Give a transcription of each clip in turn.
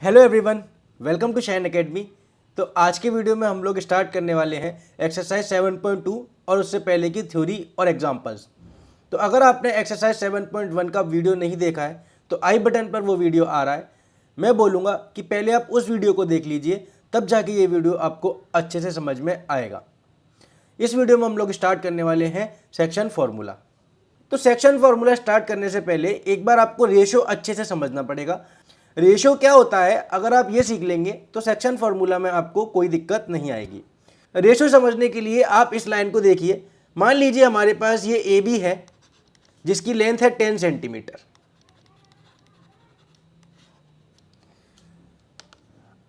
Hello everyone, welcome to Shine Academy. तो आज के वीडियो में हम लोग स्टार्ट करने वाले हैं एक्सरसाइज 7.2 और उससे पहले की थ्योरी और एग्जांपल्स। तो अगर आपने एक्सरसाइज 7.1 का वीडियो नहीं देखा है तो आई बटन पर वो वीडियो आ रहा है। मैं बोलूँगा कि पहले आप उस वीडियो को देख लीजिए, तब जाके ये वीडियो आपको अच्छे से समझ में आएगा। इस वीडियो में हम लोग स्टार्ट करने वाले हैं सेक्शन फार्मूला। तो सेक्शन फार्मूला स्टार्ट करने से पहले एक बार आपको रेशो अच्छे से समझना पड़ेगा। रेशो क्या होता है, अगर आप ये सीख लेंगे तो सेक्शन फार्मूला में आपको कोई दिक्कत नहीं आएगी। रेशो समझने के लिए आप इस लाइन को देखिए। मान लीजिए हमारे पास ये ए बी है जिसकी लेंथ है 10 सेंटीमीटर।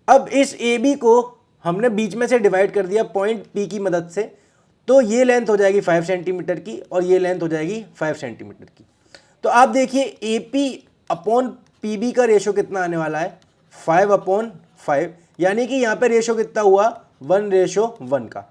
अब इस ए बी को हमने बीच में से डिवाइड कर दिया पॉइंट पी की मदद से, तो ये लेंथ हो जाएगी 5 सेंटीमीटर की और ये लेंथ हो जाएगी 5 सेंटीमीटर की। तो आप देखिए A P upon P B का रेशो कितना आने वाला है, 5/5, यानी कि यहाँ पे रेशो कितना हुआ 1:1 का।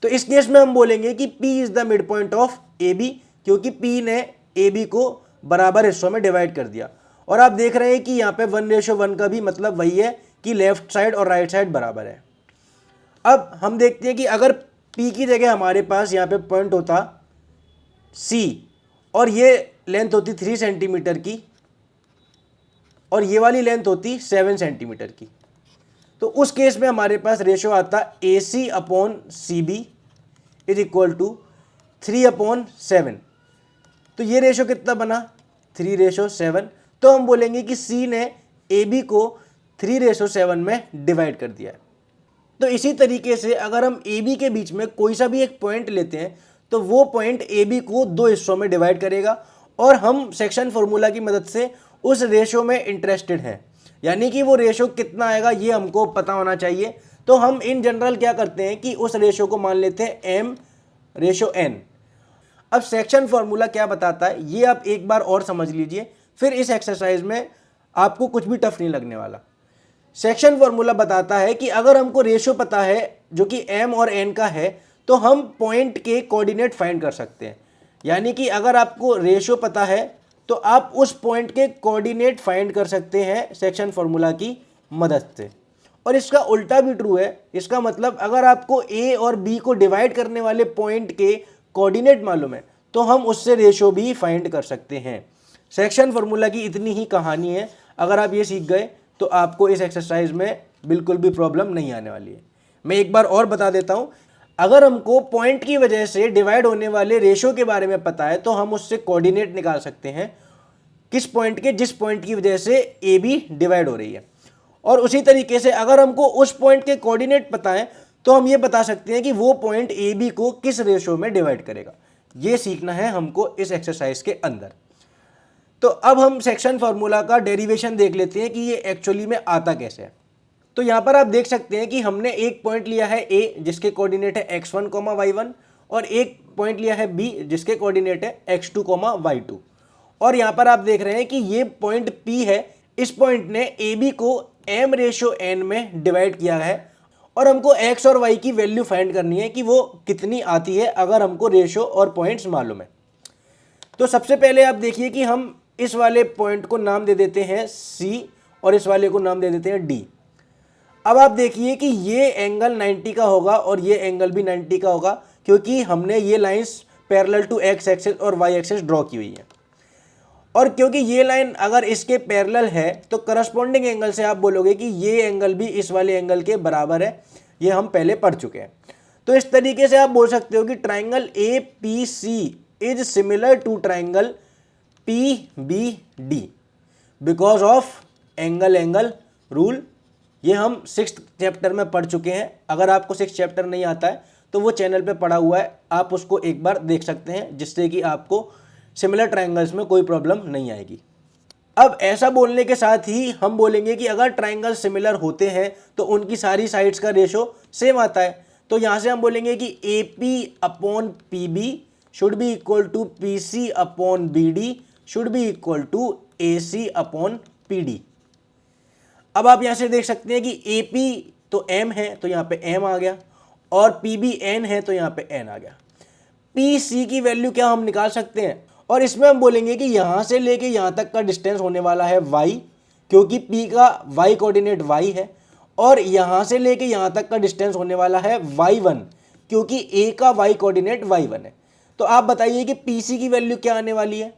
तो इस केस में हम बोलेंगे कि P is the mid point of A B, क्योंकि P ने ए बी को बराबर हिस्सों में डिवाइड कर दिया। और आप देख रहे हैं कि यहाँ पे 1:1 का भी मतलब वही है कि लेफ्ट साइड और राइट साइड बराबर है। अब हम देखते हैं कि अगर P की जगह हमारे पास यहाँ पे पॉइंट होता C और ये लेंथ होती 3 सेंटीमीटर की और ये वाली लेंथ होती 7 सेंटीमीटर की, तो उस केस में हमारे पास रेशो आता A C upon C B is equal to 3/7। तो ये रेशो कितना बना 3:7। तो हम बोलेंगे कि सी ने ए बी को 3:7 में डिवाइड कर दिया है। तो इसी तरीके से अगर हम ए बी के बीच में कोई सा भी एक पॉइंट लेते हैं तो वो पॉइंट ए बी को 2 हिस्सों में डिवाइड करेगा और हम सेक्शन फॉर्मूला की मदद से उस रेशो में इंटरेस्टेड हैं, यानी कि वो रेशो कितना आएगा ये हमको पता होना चाहिए। तो हम इन जनरल क्या करते हैं कि उस रेशो को मान लेते हैं m/n। अब सेक्शन फॉर्मूला क्या बताता है ये आप एक बार और समझ लीजिए, फिर इस एक्सरसाइज में आपको कुछ भी टफ नहीं लगने वाला। सेक्शन फॉर्मूला बताता है कि अगर हमको रेशो पता है जो कि m और n का है तो हम पॉइंट के कोऑर्डिनेट फाइंड कर सकते हैं। यानी कि अगर आपको रेशो पता है तो आप उस पॉइंट के कोऑर्डिनेट फाइंड कर सकते हैं सेक्शन फॉर्मूला की मदद से। और इसका उल्टा भी ट्रू है। इसका मतलब अगर आपको ए और बी को डिवाइड करने वाले पॉइंट के कोऑर्डिनेट मालूम है तो हम उससे रेशो भी फाइंड कर सकते हैं। सेक्शन फॉर्मूला की इतनी ही कहानी है। अगर आप ये सीख गए तो आपको इस एक्सरसाइज में बिल्कुल भी प्रॉब्लम नहीं आने वाली है। मैं एक बार और बता देता हूँ, अगर हमको पॉइंट की वजह से डिवाइड होने वाले रेशो के बारे में पता है तो हम उससे कोऑर्डिनेट निकाल सकते हैं किस पॉइंट के, जिस पॉइंट की वजह से ए बी डिवाइड हो रही है। और उसी तरीके से अगर हमको उस पॉइंट के कोऑर्डिनेट पता है तो हम ये बता सकते हैं कि वो पॉइंट ए बी को किस रेशो में डिवाइड करेगा। ये सीखना है हमको इस एक्सरसाइज के अंदर। तो अब हम सेक्शन फार्मूला का डेरिवेशन देख लेते हैं कि ये एक्चुअली में आता कैसे है। तो यहाँ पर आप देख सकते हैं कि हमने एक पॉइंट लिया है ए जिसके कोऑर्डिनेट है x1, y1 और एक पॉइंट लिया है बी जिसके कोऑर्डिनेट है x2, y2। और यहाँ पर आप देख रहे हैं कि ये पॉइंट P है। इस पॉइंट ने AB को m/n में डिवाइड किया है और हमको x और y की वैल्यू फाइंड करनी है कि वो कितनी आती है अगर हमको रेशो और पॉइंट्स मालूम है। तो सबसे पहले आप देखिए कि हम इस वाले पॉइंट को नाम दे देते हैं C और इस वाले को नाम दे देते हैं D। अब आप देखिए कि ये एंगल 90 का होगा और ये एंगल भी 90 का होगा, क्योंकि हमने ये lines parallel to x axis और y एक्सिस ड्रॉ की हुई है। और क्योंकि ये लाइन अगर इसके पैरेलल है तो करस्पॉन्डिंग एंगल से आप बोलोगे कि ये एंगल भी इस वाले एंगल के बराबर है। ये हम पहले पढ़ चुके हैं। तो इस तरीके से आप बोल सकते हो कि triangle A P C is similar to triangle P B D because of angle rule. ये हम 6th चैप्टर में पढ़ चुके हैं। अगर आपको 6th चैप्टर नहीं आता है तो वो चैनल पे पढ़ा हुआ है, आप उसको एक बार देख सकते हैं, जिससे कि आपको सिमिलर ट्राइंगल्स में कोई प्रॉब्लम नहीं आएगी। अब ऐसा बोलने के साथ ही हम बोलेंगे कि अगर ट्राइंगल सिमिलर होते हैं तो उनकी सारी साइड्स का रेशो सेम आता है। तो यहाँ से हम बोलेंगे कि A P upon P B should be equal to P C upon B D should be equal to A C upon P D. अब आप यहाँ से देख सकते हैं कि ए पी तो m है तो यहाँ पे m आ गया और पी बी n है तो यहाँ पे n आ गया। पी सी की वैल्यू क्या हम निकाल सकते हैं और इसमें हम बोलेंगे कि यहाँ से लेके यहाँ तक का डिस्टेंस होने वाला है y, क्योंकि p का y कोऑर्डिनेट y है और यहाँ से लेके यहाँ तक का डिस्टेंस होने वाला है y1 क्योंकि a का y कोऑर्डिनेट y1 है। तो आप बताइए कि pc की वैल्यू क्या आने वाली है।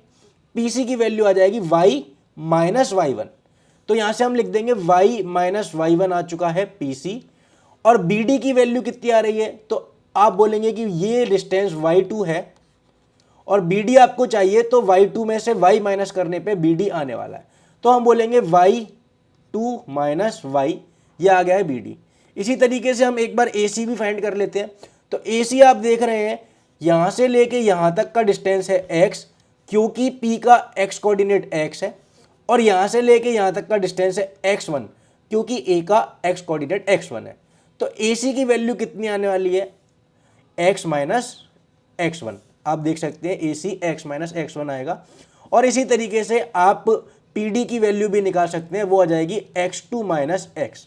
pc की वैल्यू आ जाएगी y माइनस y1। तो यहाँ से हम लिख देंगे y माइनस y1 आ चुका है pc। और bd की वैल्यू कितनी आ रही है, तो आप बोलेंगे कि ये डिस्टेंस y2 है और bd आपको चाहिए, तो y2 में से y माइनस करने पे bd आने वाला है। तो हम बोलेंगे y2 माइनस y, ये आ गया है bd। इसी तरीके से हम एक बार ac भी फाइंड कर लेते हैं। तो ac आप देख रहे हैं यहाँ से लेके यहाँ तक का डिस्टेंस है x क्योंकि p का x कोऑर्डिनेट x है और यहाँ से लेके यहाँ तक का डिस्टेंस है x1 क्योंकि a का x कोऑर्डिनेट x1 है। तो ac की वैल्यू कितनी आने वाली है, x माइनस x1। आप देख सकते हैं AC x माइनस x1 आएगा। और इसी तरीके से आप PD की वैल्यू भी निकाल सकते हैं, वो आ जाएगी x2 माइनस x।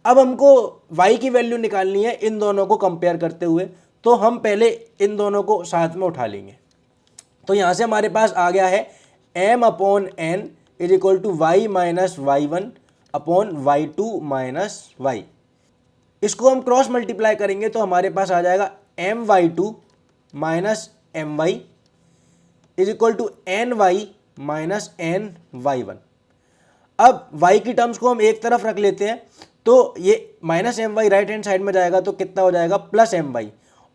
अब हमको y की वैल्यू निकालनी है इन दोनों को कंपेयर करते हुए, तो हम पहले इन दोनों को साथ में उठा लेंगे। तो यहाँ से हमारे पास आ गया है m upon n is equal to y minus y1 upon y2 minus y। इसको हम क्रॉस मल्टीप्लाई करेंगे तो हमारे पास आ जाएगा my2 minus my is equal to ny minus ny1। अब y की टर्म्स को हम एक तरफ रख लेते हैं, तो ये minus my right hand side में जाएगा तो कितना हो जाएगा प्लस my,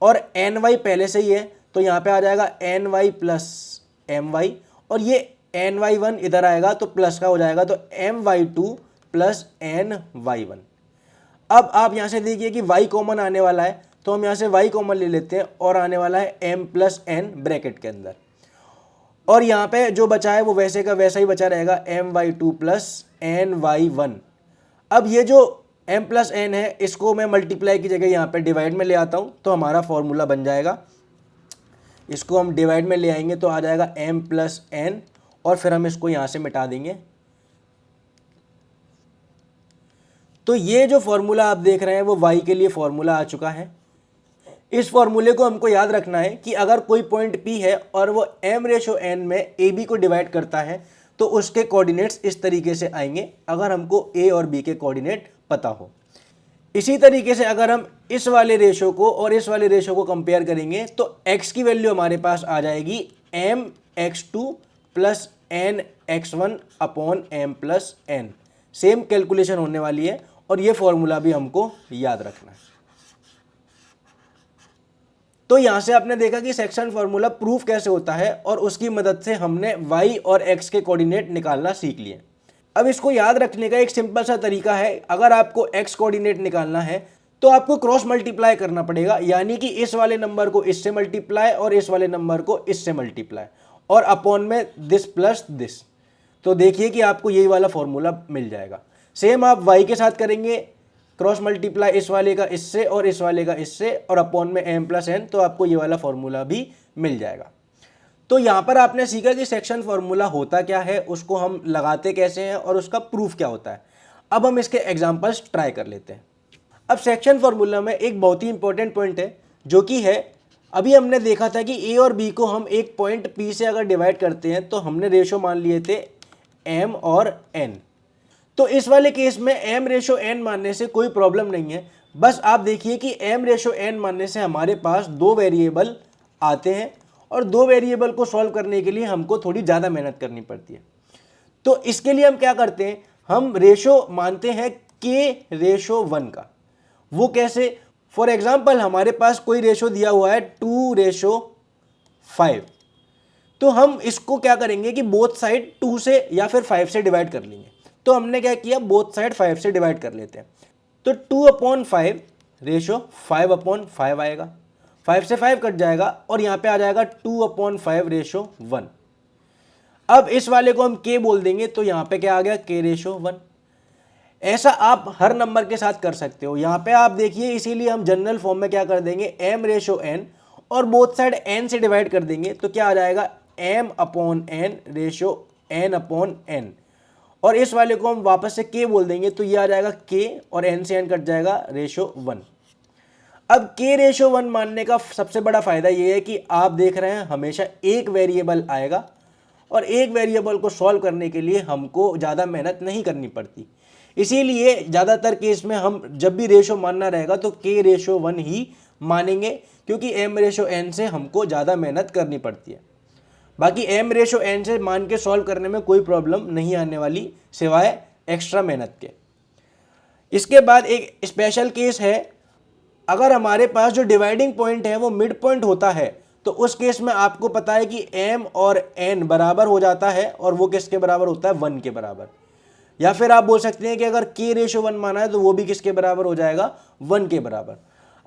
और ny पहले से ही है तो यहाँ पे आ जाएगा ny प्लस my, और ये ny1 इधर आएगा तो प्लस का हो जाएगा तो my2 प्लस ny1। अब आप यहाँ से देखिए कि y कॉमन आने वाला है, तो हम यहाँ से y कॉमन ले लेते हैं और आने वाला है m प्लस n ब्रैकेट के अंदर, और यहाँ पे जो बचा है वो वैसे का वैसा ही बचा रहेगा my2 प्लस ny1। अब ये जो m प्लस n है इसको मैं मल्टीप्लाई की जगह यहाँ पे डिवाइड में ले आता हूँ तो हमारा फॉर्मूला बन जाएगा। इसको हम डिवाइड में ले आएंगे तो आ जाएगा m प्लस n, और फिर हम इसको यहाँ से मिटा देंगे। तो ये जो फॉर्मूला आप देख रहे हैं वो y के लिए फॉर्मूला आ चुका है। इस फॉर्मूले को हमको याद रखना है कि अगर कोई पॉइंट P है और वो m/n में AB को डिवाइड करता है तो उसके कोऑर्डिनेट्स इस तरीके से आएंगे अगर हमको A और B के कोऑर्डिनेट पता हो। इसी तरीके से अगर हम इस वाले रेशो को और इस वाले रेशो को कंपेयर करेंगे तो x की वैल्यू हमारे पास आ जाएगी mx2 plus nx1 upon m plus n। Same calculation होने वाली है और ये फॉर्मूला भी हमको याद रखना है। तो यहां से आपने देखा कि सेक्शन फॉर्मूला प्रूफ कैसे होता है और उसकी मदद से हमने y और x के कोऑर्डिनेट निकालना सीख लिए। अब इसको याद रखने का एक सिंपल सा तरीका है, अगर आपको x कोऑर्डिनेट निकालना है तो आपको क्रॉस मल्टीप्लाई करना पड़ेगा, यानी कि इस वाले नंबर को इससे मल्टीप्लाई और इस वाले नंबर को इससे मल्टीप्लाई और अपॉन में दिस प्लस दिस। तो देखिए कि आपको यही वाला फॉर्मूला मिल जाएगा। सेम आप y के साथ करेंगे क्रॉस मल्टीप्लाई इस वाले का इससे और इस वाले का इससे और अपॉन में m प्लस n, तो आपको ये वाला फॉर्मूला भी मिल जाएगा। तो यहाँ पर आपने सीखा कि सेक्शन फॉर्मूला होता क्या है, उसको हम लगाते कैसे हैं और उसका प्रूफ क्या होता है। अब हम इसके एग्जांपल्स ट्राई कर लेते हैं। अब सेक्शन फॉर्मूला में एक बहुत ही इंपॉर्टेंट पॉइंट है जो कि है, अभी हमने देखा था कि a और b को हम एक पॉइंट P से अगर डिवाइड करते हैं तो हमने रेशो मान लिए थे m और n। तो इस वाले केस में m/n मानने से कोई प्रॉब्लम नहीं है। बस आप देखिए कि m/n मानने से हमारे पास दो वेरिएबल आते हैं और दो वेरिएबल को सॉल्व करने के लिए हमको थोड़ी ज़्यादा मेहनत करनी पड़ती है। तो इसके लिए हम क्या करते हैं, हम रेशो मानते हैं k/1 का। वो कैसे, फॉर एग्जाम्पल हमारे पास कोई रेशो दिया हुआ है 2/5, तो हम इसको क्या करेंगे कि बोथ साइड 2 से या फिर 5 से डिवाइड कर लेंगे। तो हमने क्या किया, बोथ साइड 5 से डिवाइड कर लेते हैं। तो 2/5 रेशो 5/5 आएगा, 5 से 5 कट जाएगा और यहाँ पे आ जाएगा 2/5 रेशो 1। अब इस वाले को हम k बोल देंगे तो यहाँ पे क्या आ गया k/1। ऐसा आप हर नंबर के साथ कर सकते हो। यहाँ पे आप देखिए, इसीलिए हम जनरल फॉर्म में क्या कर देंगे m/n और बोथ साइड n से डिवाइड कर देंगे तो क्या आ जाएगा m/n रेशो n/n, और इस वाले को हम वापस से k बोल देंगे तो ये आ जाएगा k और n से n कट जाएगा रेशो 1। अब k/1 मानने का सबसे बड़ा फायदा ये है कि आप देख रहे हैं हमेशा एक वेरिएबल आएगा और एक वेरिएबल को सॉल्व करने के लिए हमको ज़्यादा मेहनत नहीं करनी पड़ती। इसीलिए ज़्यादातर केस में हम जब भी रेशो मानना रहेगा तो k/1 ही मानेंगे, क्योंकि m/n से हमको ज़्यादा मेहनत करनी पड़ती है। बाकी m/n से मान के सॉल्व करने में कोई प्रॉब्लम नहीं आने वाली सिवाय एक्स्ट्रा मेहनत के। इसके बाद एक स्पेशल केस है, अगर हमारे पास जो डिवाइडिंग पॉइंट है वो मिड पॉइंट होता है तो उस केस में आपको पता है कि m और n बराबर हो जाता है, और वो किसके बराबर होता है, 1 के बराबर। या फिर आप बोल सकते हैं कि अगर k/1 माना है तो वो भी किसके बराबर हो जाएगा, 1 के बराबर।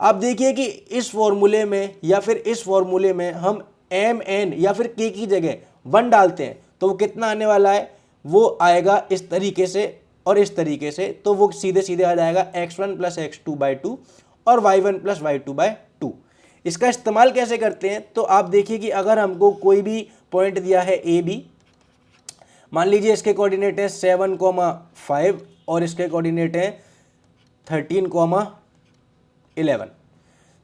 आप देखिए कि इस फॉर्मूले में या फिर इस फॉर्मूले में हम m n या फिर k की जगह 1 डालते हैं तो वो कितना आने वाला है, वो आएगा इस तरीके से और इस तरीके से। तो वो सीधे सीधे आ जाएगा x1 + x2/2 और y1 + y2/2। इसका इस्तेमाल कैसे करते हैं, तो आप देखिए कि अगर हमको कोई भी पॉइंट दिया है ए बी, मान लीजिए इसके कोऑर्डिनेट है 7,5 और इसके कोऑर्डिनेट है 13,11।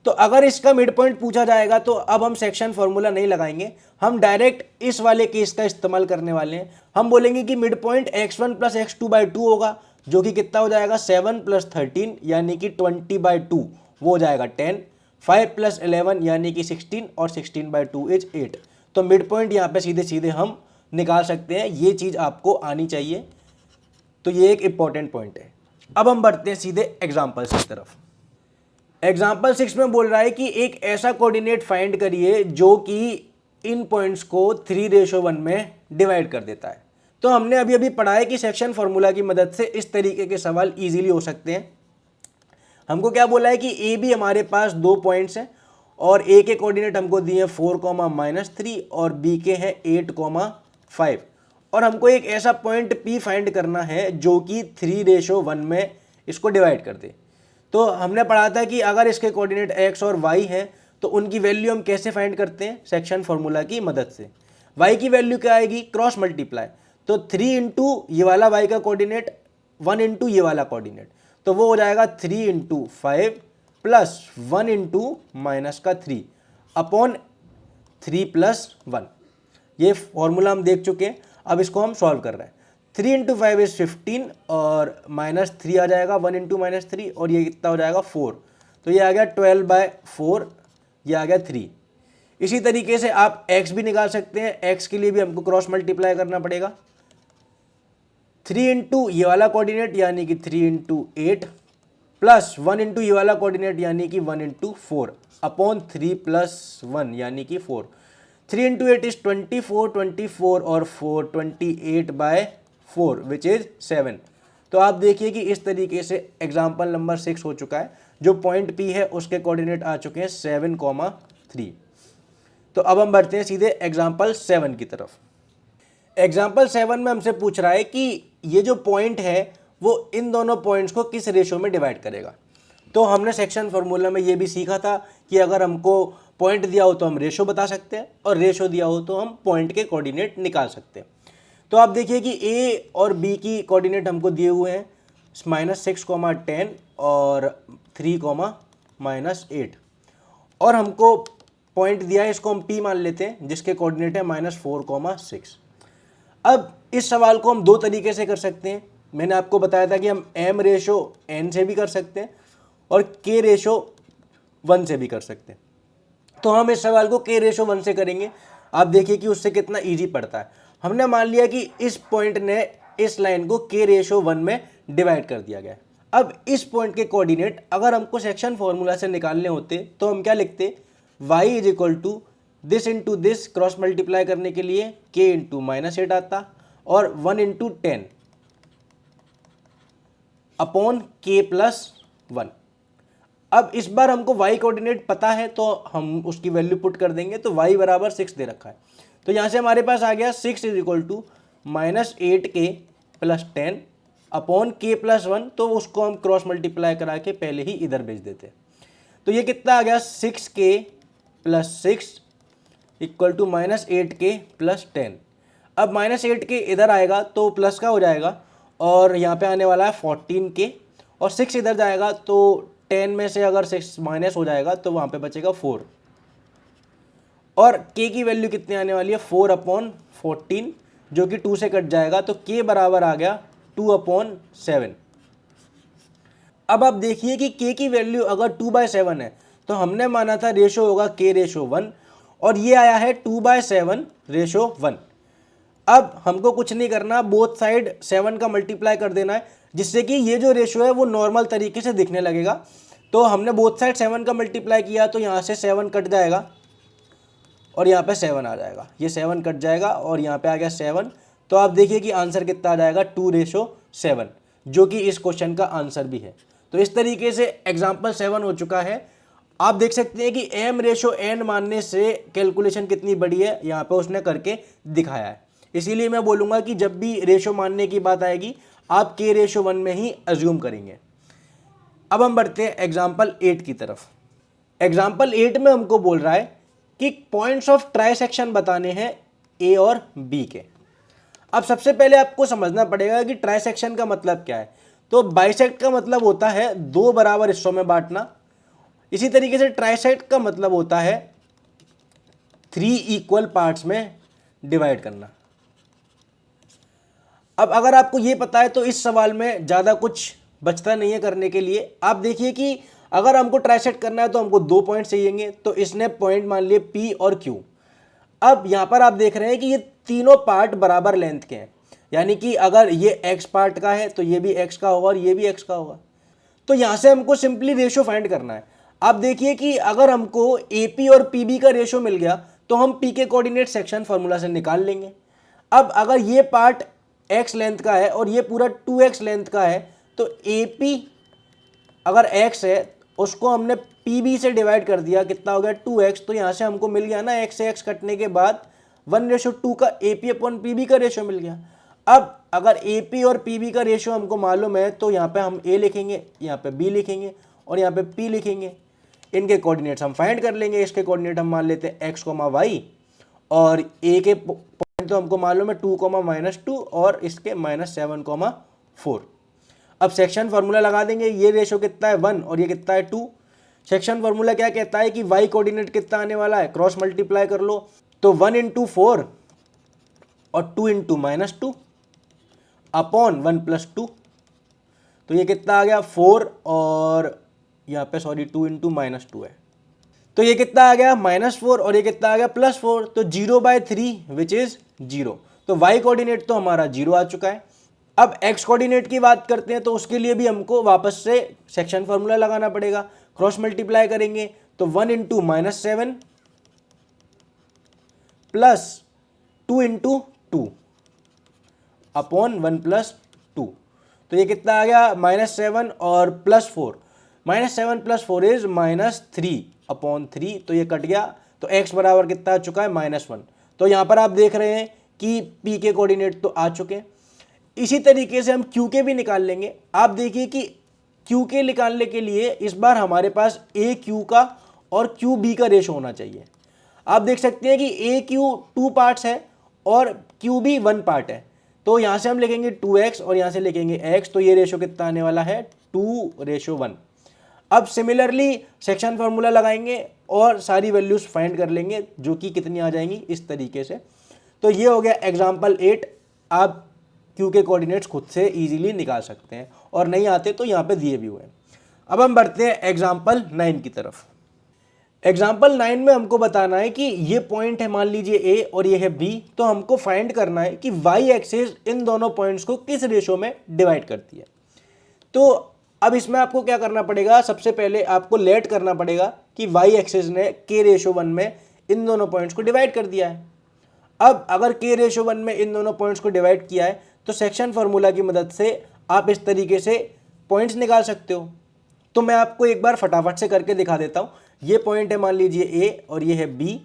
तो अगर इसका मिड पॉइंट पूछा जाएगा तो अब हम सेक्शन फॉर्मूला नहीं लगाएंगे, हम डायरेक्ट इस वाले केस का इस्तेमाल करने वाले हैं। हम बोलेंगे कि मिड पॉइंट x1 + x2/2 होगा, जो कि कितना हो जाएगा, 7 + 13 यानी कि 20/2, वो हो जाएगा 10, 5 + 11 यानी कि 16 और 16/2 इज 8। तो मिड पॉइंट यहाँ पे सीधे सीधे हम निकाल सकते हैं, ये चीज़ आपको आनी चाहिए। तो ये एक इंपॉर्टेंट पॉइंट है। अब हम बढ़ते हैं सीधे एग्जाम्पल्स की तरफ। एग्जाम्पल 6 में बोल रहा है कि एक ऐसा कोऑर्डिनेट फाइंड करिए जो कि इन पॉइंट्स को 3/1 में डिवाइड कर देता है। तो हमने अभी अभी पढ़ा है कि सेक्शन फॉर्मूला की मदद से इस तरीके के सवाल इजीली हो सकते हैं। हमको क्या बोला है कि ए बी हमारे पास 2 पॉइंट्स हैं और ए के कोऑर्डिनेट हमको दिए हैं 4,-3 और बी के हैं 8,5, और हमको एक ऐसा पॉइंट पी फाइंड करना है जो कि 3/1 में इसको डिवाइड कर दे। तो हमने पढ़ा था कि अगर इसके कोऑर्डिनेट x और y हैं तो उनकी वैल्यू हम कैसे फाइंड करते हैं, सेक्शन फॉर्मूला की मदद से। y की वैल्यू क्या आएगी, क्रॉस मल्टीप्लाई। तो 3 इंटू ये वाला y का कोऑर्डिनेट, 1 इंटू ये वाला कोऑर्डिनेट, तो वो हो जाएगा 3 इंटू 5 प्लस 1 इंटू -3 अपॉन 3 + 1। ये फॉर्मूला हम देख चुके हैं, अब इसको हम सॉल्व कर रहे हैं। 3 इंटू 5 इज 15 और -3 आ जाएगा, 1 इंटू -3, और ये कितना हो जाएगा 4। तो ये आ गया 12/4, ये आ गया 3। इसी तरीके से आप x भी निकाल सकते हैं। x के लिए भी हमको क्रॉस मल्टीप्लाई करना पड़ेगा। 3 इंटू ये वाला कोऑर्डिनेट यानी कि 3 इंटू 8 प्लस 1 इंटू ये वाला कोऑर्डिनेट यानी कि 1 इंटू 4 अपॉन 3 + 1 यानी कि 4। 3 इंटू 8 इज 24, 24 और 4 28/4 विच इज 7। तो आप देखिए कि इस तरीके से एग्जाम्पल नंबर 6 हो चुका है। जो पॉइंट P है उसके कोऑर्डिनेट आ चुके हैं 7,3। तो अब हम बढ़ते हैं सीधे एग्जाम्पल 7 की तरफ। एग्जाम्पल 7 में हमसे पूछ रहा है कि ये जो पॉइंट है वो इन दोनों पॉइंट्स को किस रेशो में डिवाइड करेगा। तो हमने सेक्शन फार्मूला में ये भी सीखा था कि अगर हमको पॉइंट दिया हो तो हम रेशो बता सकते हैं, और रेशो दिया हो तो हम पॉइंट के कोऑर्डिनेट निकाल सकते हैं। तो आप देखिए कि ए और बी की कोऑर्डिनेट हमको दिए हुए हैं -6,10 और 3,-8, और हमको पॉइंट दिया है, इसको हम पी मान लेते हैं, जिसके कोऑर्डिनेट है -4,6। अब इस सवाल को हम दो तरीके से कर सकते हैं। मैंने आपको बताया था कि हम m/n से भी कर सकते हैं और k/1 से भी कर सकते हैं। तो हम इस सवाल को k/1 से करेंगे। आप देखिए कि उससे कितना इजी पड़ता है। हमने मान लिया कि इस पॉइंट ने इस लाइन को k/1 में डिवाइड कर दिया गया। अब इस पॉइंट के कोऑर्डिनेट अगर हमको सेक्शन फॉर्मूला से निकालने होते तो हम क्या लिखते, y = this into this, cross multiply करने के लिए k इंटू -8 आता, और 1 इंटू 10 अपॉन k + 1। अब इस बार हमको y कोऑर्डिनेट पता है तो हम उसकी वैल्यू पुट कर देंगे। तो y = 6 दे रखा है, तो यहाँ से हमारे पास आ गया 6 = -8k + 10 अपॉन k + 1। तो उसको हम क्रॉस मल्टीप्लाई करा के पहले ही इधर भेज देते। तो ये कितना आ गया, 6k + 6 = -8k + 10। अब -8k इधर आएगा तो प्लस का हो जाएगा, और यहाँ पे आने वाला है 14k, और 6 इधर जाएगा तो 10 में से अगर 6 माइनस हो जाएगा तो वहाँ पे बचेगा 4, और k की वैल्यू कितनी आने वाली है 4/14, जो कि 2 से कट जाएगा, तो k बराबर आ गया 2/7। अब आप देखिए कि k की वैल्यू अगर 2/7 है तो हमने माना था रेशो होगा k/1 और ये आया है 2/7/1। अब हमको कुछ नहीं करना, बोथ साइड 7 का मल्टीप्लाई कर देना है, जिससे कि ये जो रेशो है वो नॉर्मल तरीके से दिखने लगेगा। तो हमने बोथ साइड 7 का मल्टीप्लाई किया तो यहाँ से 7 कट जाएगा और यहाँ पे 7 आ जाएगा, ये 7 कट जाएगा और यहाँ पे आ गया 7। तो आप देखिए कि आंसर कितना आ जाएगा 2/7, जो कि इस क्वेश्चन का आंसर भी है। तो इस तरीके से एग्जाम्पल 7 हो चुका है। आप देख सकते हैं कि m/n मानने से कैलकुलेशन कितनी बड़ी है, यहाँ पे उसने करके दिखाया है। इसीलिए मैं बोलूँगा कि जब भी रेशो मानने की बात आएगी आप k/1 में ही अज्यूम करेंगे। अब हम बढ़ते हैं एग्जाम्पल 8 की तरफ। एग्जाम्पल 8 में हमको बोल रहा है कि पॉइंट्स ऑफ ट्राइसेक्शन बताने हैं ए और बी के। अब सबसे पहले आपको समझना पड़ेगा कि ट्राइसेक्शन का मतलब क्या है। तो बाइसेक्ट का मतलब होता है दो बराबर हिस्सों में बांटना। इसी तरीके से ट्राइसेक्ट का मतलब होता है 3 इक्वल पार्ट्स में डिवाइड करना। अब अगर आपको ये पता है तो इस सवाल में ज़्यादा कुछ बचता नहीं है करने के लिए। आप देखिए कि अगर हमको ट्राइसेक्ट करना है तो हमको 2 पॉइंट चाहिए, तो इसने पॉइंट मान लिए P और Q। अब यहाँ पर आप देख रहे हैं कि ये तीनों पार्ट बराबर लेंथ के हैं, यानी कि अगर ये x पार्ट का है तो ये भी x का होगा और ये भी x का होगा। तो यहाँ से हमको सिंपली रेशो फाइंड करना है। आप देखिए कि अगर हमको AP और PB का रेशो मिल गया तो हम P के कोऑर्डिनेट सेक्शन फार्मूला से निकाल लेंगे। अब अगर ये पार्ट x लेंथ का है और ये पूरा 2x लेंथ का है तो AP अगर x है उसको हमने PB से डिवाइड कर दिया, कितना हो गया 2x। तो यहाँ से हमको मिल गया ना x से x कटने के बाद 1/2 का AP/PB का रेशो मिल गया। अब अगर AP और PB का रेशो हमको मालूम है तो यहाँ पे हम A लिखेंगे, यहाँ पे B लिखेंगे और यहाँ पे P लिखेंगे। इनके कोऑर्डिनेट्स हम फाइंड कर लेंगे। इसके कोऑर्डिनेट हम मान लेते हैं x, y और A के पॉइंट तो हमको मालूम है 2, -2 और इसके -7, 4। अब सेक्शन फार्मूला लगा देंगे। ये रेशो कितना है 1 और ये कितना है 2। सेक्शन फार्मूला क्या कहता है कि y कोऑर्डिनेट कितना आने वाला है, क्रॉस मल्टीप्लाई कर लो। तो 1 × 4 और 2 × -2 अपॉन 1 + 2। तो ये कितना आ गया 4 और यहाँ पे 2 × -2 है, तो ये कितना आ गया -4 और ये कितना आ गया +4। तो 0/3 विच इज 0। तो y कोऑर्डिनेट तो हमारा 0 आ चुका है। अब x कोऑर्डिनेट की बात करते हैं तो उसके लिए भी हमको वापस से सेक्शन फार्मूला लगाना पड़ेगा। क्रॉस मल्टीप्लाई करेंगे तो 1 × -7 प्लस 2 × 2 अपॉन 1 + 2। तो ये कितना आ गया -7 और +4। -7 + 4 इज -3/3। तो ये कट गया, तो x बराबर कितना आ चुका है -1। तो यहाँ पर आप देख रहे हैं कि p के कोऑर्डिनेट तो आ चुके हैं। इसी तरीके से हम q के भी निकाल लेंगे। आप देखिए कि q के निकालने के लिए इस बार हमारे पास AQ का और QB का रेशो होना चाहिए। आप देख सकते हैं कि AQ 2 पार्ट्स है और QB 1 पार्ट है। तो यहाँ से हम लिखेंगे 2x और यहाँ से लिखेंगे x। तो ये रेशो कितना आने वाला है 2:1। अब सिमिलरली सेक्शन फार्मूला लगाएंगे और सारी वैल्यूज फाइंड कर लेंगे, जो कि कितनी आ जाएंगी इस तरीके से। तो ये हो गया एग्जाम्पल 8। आप Q के कोऑर्डिनेट्स खुद से इजीली निकाल सकते हैं और नहीं आते तो यहाँ पे दिए भी हुए हैं। अब हम बढ़ते हैं एग्जाम्पल 9 की तरफ। एग्जाम्पल 9 में हमको बताना है कि ये पॉइंट है, मान लीजिए A और ये है B। तो हमको फाइंड करना है कि y एक्सिस इन दोनों पॉइंट्स को किस रेशो में डिवाइड करती है। तो अब इसमें आपको क्या करना पड़ेगा, सबसे पहले आपको लेट करना पड़ेगा कि y एक्सिस ने k/1 में इन दोनों पॉइंट्स को डिवाइड कर दिया है। अब अगर k/1 में इन दोनों पॉइंट्स को डिवाइड किया है तो सेक्शन फार्मूला की मदद से आप इस तरीके से पॉइंट्स निकाल सकते हो। तो मैं आपको एक बार फटाफट से करके दिखा देता हूँ। ये पॉइंट है मान लीजिए A और ये है B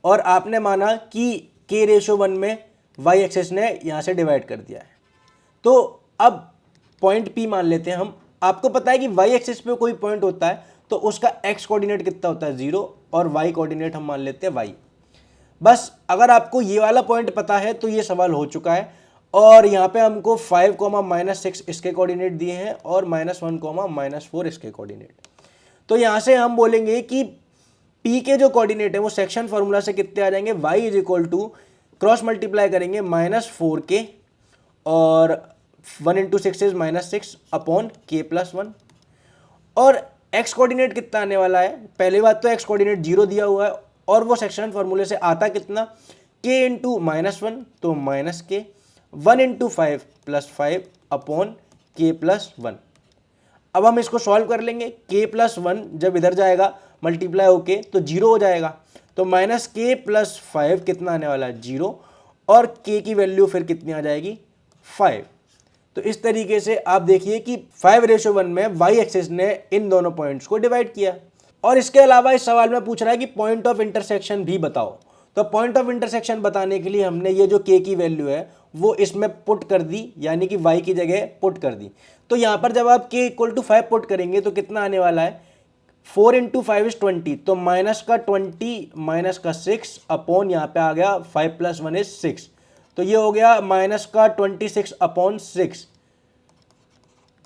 और आपने माना कि k/1 में y एक्सिस ने यहाँ से डिवाइड कर दिया है। तो अब पॉइंट P मान लेते हैं हम। आपको पता है कि y एक्सिस पे कोई पॉइंट होता है तो उसका x कोऑर्डिनेट कितना होता है 0 और y कोऑर्डिनेट हम मान लेते हैं y। बस अगर आपको ये वाला पॉइंट पता है तो ये सवाल हो चुका है। और यहाँ पे हमको 5, -6 इसके कोऑर्डिनेट दिए हैं और -1, -4 इसके कोऑर्डिनेट। तो यहाँ से हम बोलेंगे कि P के जो कोऑर्डिनेट है वो सेक्शन फॉर्मूला से कितने आ जाएंगे, y is equal to cross multiply करेंगे -4k और 1 इंटू 6 इज -6 अपॉन k+1। और x कोऑर्डिनेट कितना आने वाला है, पहली बात तो x कोऑर्डिनेट 0 दिया हुआ है और वो सेक्शन फॉर्मूले से आता कितना, k इंटू -1 तो -k, 1 इंटू 5 +5 अपॉन k+1। अब हम इसको सॉल्व कर लेंगे, k+1 जब इधर जाएगा मल्टीप्लाई होके तो 0 हो जाएगा, तो -k+5 कितना आने वाला है 0, और k की वैल्यू फिर कितनी आ जाएगी 5। तो इस तरीके से आप देखिए कि 5:1 में y एक्सिस ने इन दोनों पॉइंट्स को डिवाइड किया। और इसके अलावा इस सवाल में पूछ रहा है कि पॉइंट ऑफ इंटरसेक्शन भी बताओ। तो पॉइंट ऑफ इंटरसेक्शन बताने के लिए हमने ये जो k की वैल्यू है वो इसमें पुट कर दी, यानी कि y की जगह पुट कर दी। तो यहाँ पर जब आप k = 5 पुट करेंगे तो कितना आने वाला है, 4 इंटू 5 इज 20, तो -20 -6 अपॉन यहाँ पे आ गया 5 + 1 इज 6, तो ये हो गया -26 अपॉन 6,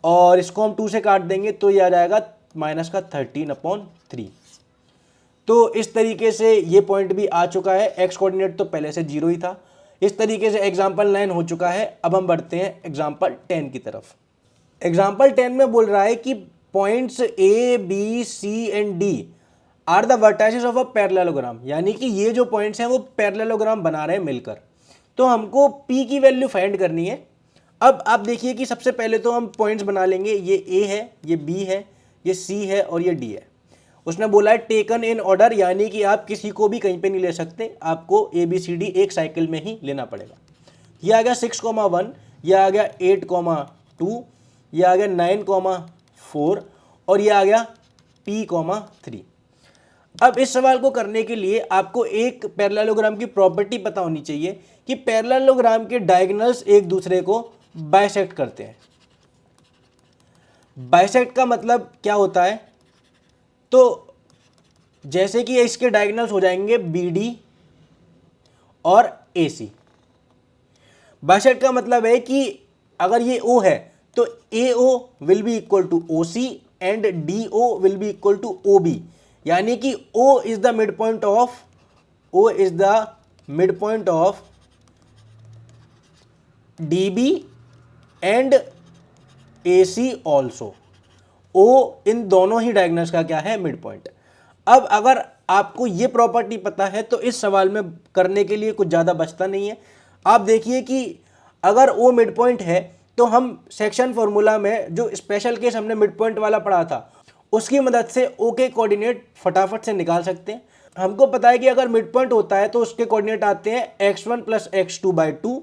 और इसको हम 2 से काट देंगे तो ये आ जाएगा -13 अपॉन 3। तो इस तरीके से ये पॉइंट भी आ चुका है, x कोऑर्डिनेट तो पहले से 0 ही था। इस तरीके से एग्जाम्पल 9 हो चुका है। अब हम बढ़ते हैं एग्जाम्पल 10 की तरफ। एग्जाम्पल 10 में बोल रहा है कि points A, B, C and D are the vertices of a parallelogram, यानी कि ये जो पॉइंट्स हैं वो पैरेललोग्राम बना रहे हैं मिलकर। तो हमको P की वैल्यू फाइंड करनी है। अब आप देखिए कि सबसे पहले तो हम पॉइंट्स बना लेंगे, ये A है, ये B है, ये C है और ये D है। उसने बोला है टेकन इन ऑर्डर, यानी कि आप किसी को भी कहीं पे नहीं ले सकते, आपको ABCD एक साइकिल में ही लेना पड़ेगा। ये आ गया 6,1, ये आ गया 8,2, ये आ गया 9,4 और ये आ गया P,3। अब इस सवाल को करने के लिए आपको एक पैरेललोग्राम की प्रॉपर्टी पता होनी चाहिए कि पैरेललोग्राम के डायगोनल्स एक दूसरे को बाइसेक्ट करते हैं। बाइसेक्ट का मतलब क्या होता है, तो जैसे कि इसके डायगोनल्स हो जाएंगे BD और AC। बाइसेक्ट का मतलब है कि अगर ये O है तो AO will be equal to OC and DO will be equal to OB, यानी कि O is the mid point of DB and AC also. O इन दोनों ही डायगोनल्स का क्या है, मिड पॉइंट। अब अगर आपको ये प्रॉपर्टी पता है तो इस सवाल में करने के लिए कुछ ज़्यादा बचता नहीं है। आप देखिए कि अगर O मिड पॉइंट है तो हम सेक्शन फॉर्मूला में जो स्पेशल केस हमने मिड पॉइंट वाला पढ़ा था उसकी मदद से O के कोऑर्डिनेट फटाफट से निकाल सकते हैं। हमको पता है कि अगर मिड पॉइंट होता है तो उसके कोऑर्डिनेट आते हैं x1 + x2/2,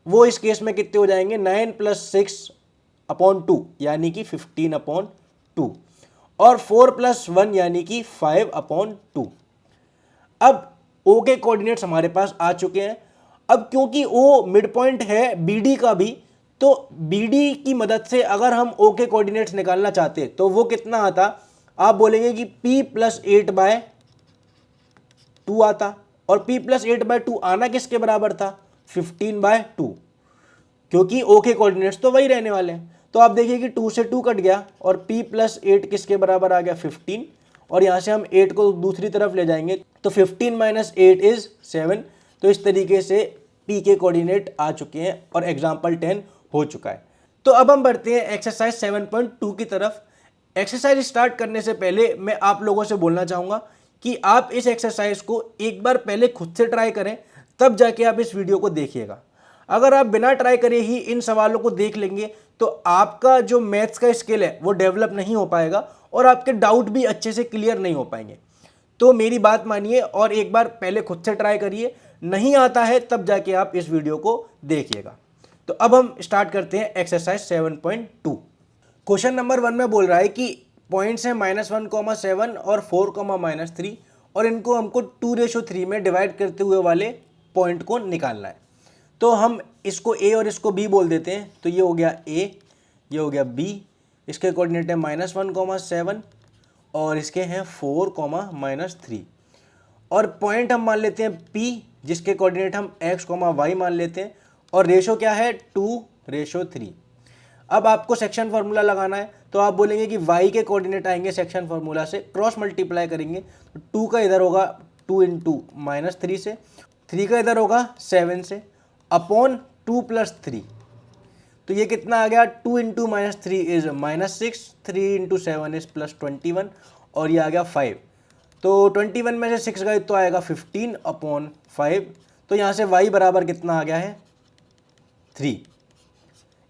वो इस केस में कितने हो जाएंगे 9 + 6/2 यानी कि 15/2, और 4 + 1 यानी कि 5/2। अब O के कोऑर्डिनेट्स हमारे पास आ चुके हैं। अब क्योंकि O मिड पॉइंट है BD का भी, तो BD की मदद से अगर हम O के कोऑर्डिनेट्स निकालना चाहते तो वो कितना आता, आप बोलेंगे कि P + 8/2 आता, और P + 8/2 आना किसके बराबर था 15/2, क्योंकि O के कोऑर्डिनेट्स तो वही रहने वाले हैं। तो आप देखिए कि 2 से 2 कट गया और P + 8 किसके बराबर आ गया 15, और यहाँ से हम 8 को दूसरी तरफ ले जाएंगे तो 15 - 8 इज 7। तो इस तरीके से P के कोऑर्डिनेट आ चुके हैं और एग्जाम्पल 10 हो चुका है। तो अब हम बढ़ते हैं एक्सरसाइज 7.2 की तरफ। एक्सरसाइज स्टार्ट करने से पहले मैं आप लोगों से बोलना चाहूँगा कि आप इस एक्सरसाइज को एक बार पहले खुद से ट्राई करें, तब जाके आप इस वीडियो को देखिएगा। अगर आप बिना ट्राई करे ही इन सवालों को देख लेंगे तो आपका जो मैथ्स का स्किल है वो डेवलप नहीं हो पाएगा और आपके डाउट भी अच्छे से क्लियर नहीं हो पाएंगे। तो मेरी बात मानिए और एक बार पहले खुद से ट्राई करिए, नहीं आता है तब जाके आप इस वीडियो को देखिएगा। तो अब हम स्टार्ट करते हैं एक्सरसाइज 7.2। क्वेश्चन नंबर 1 में बोल रहा है कि पॉइंट्स हैं -1,7 और 4,-3, और इनको हमको 2:3 में डिवाइड करते हुए वाले पॉइंट को निकालना है। तो हम इसको A और इसको B बोल देते हैं। तो ये हो गया A, ये हो गया B, इसके कोऑर्डिनेट है -1,7 और इसके हैं 4,-3, और पॉइंट हम मान लेते हैं P, जिसके कोऑर्डिनेट हम x, y मान लेते हैं, और रेशो क्या है 2:3। अब आपको सेक्शन फार्मूला लगाना है, तो आप बोलेंगे कि y के कोऑर्डिनेट आएंगे सेक्शन फार्मूला से, क्रॉस मल्टीप्लाई करेंगे तो 2 का इधर होगा 2 इंटू -3 से, 3 का इधर होगा 7 से, अपॉन 2 + 3, तो ये कितना आ गया 2 इंटू -3 इज -6, 3 इंटू 7 इज +21 और ये आ गया 5। तो 21 में से 6 गए तो आएगा 15 अपॉन 5, तो यहाँ से y बराबर कितना आ गया है 3।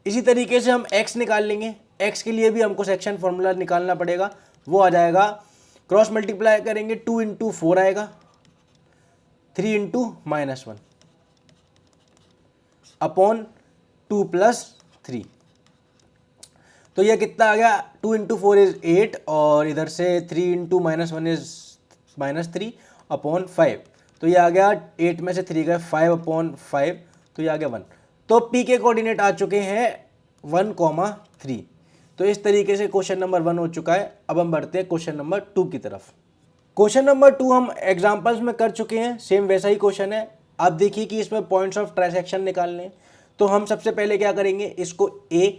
इसी तरीके से हम x निकाल लेंगे, x के लिए भी हमको सेक्शन फार्मूला निकालना पड़ेगा, वो आ जाएगा क्रॉस मल्टीप्लाई करेंगे 2 इंटू 4 आएगा 3 इंटू -1 अपॉन 2 + 3, तो ये कितना आ गया 2 इंटू 4 इज 8 और इधर से 3 इंटू -1 इज -3 अपॉन 5, तो ये आ गया 8 में से 3 गए 5 अपॉन 5, तो ये आ गया 1। तो P के कोऑर्डिनेट आ चुके हैं 1,3। तो इस तरीके से क्वेश्चन नंबर 1 हो चुका है। अब हम बढ़ते हैं क्वेश्चन नंबर 2 की तरफ। क्वेश्चन नंबर 2 हम एग्जाम्पल्स में कर चुके हैं, सेम वैसा ही क्वेश्चन है। आप देखिए कि इसमें पॉइंट्स ऑफ ट्रांसैक्शन निकालने हैं, तो हम सबसे पहले क्या करेंगे, इसको A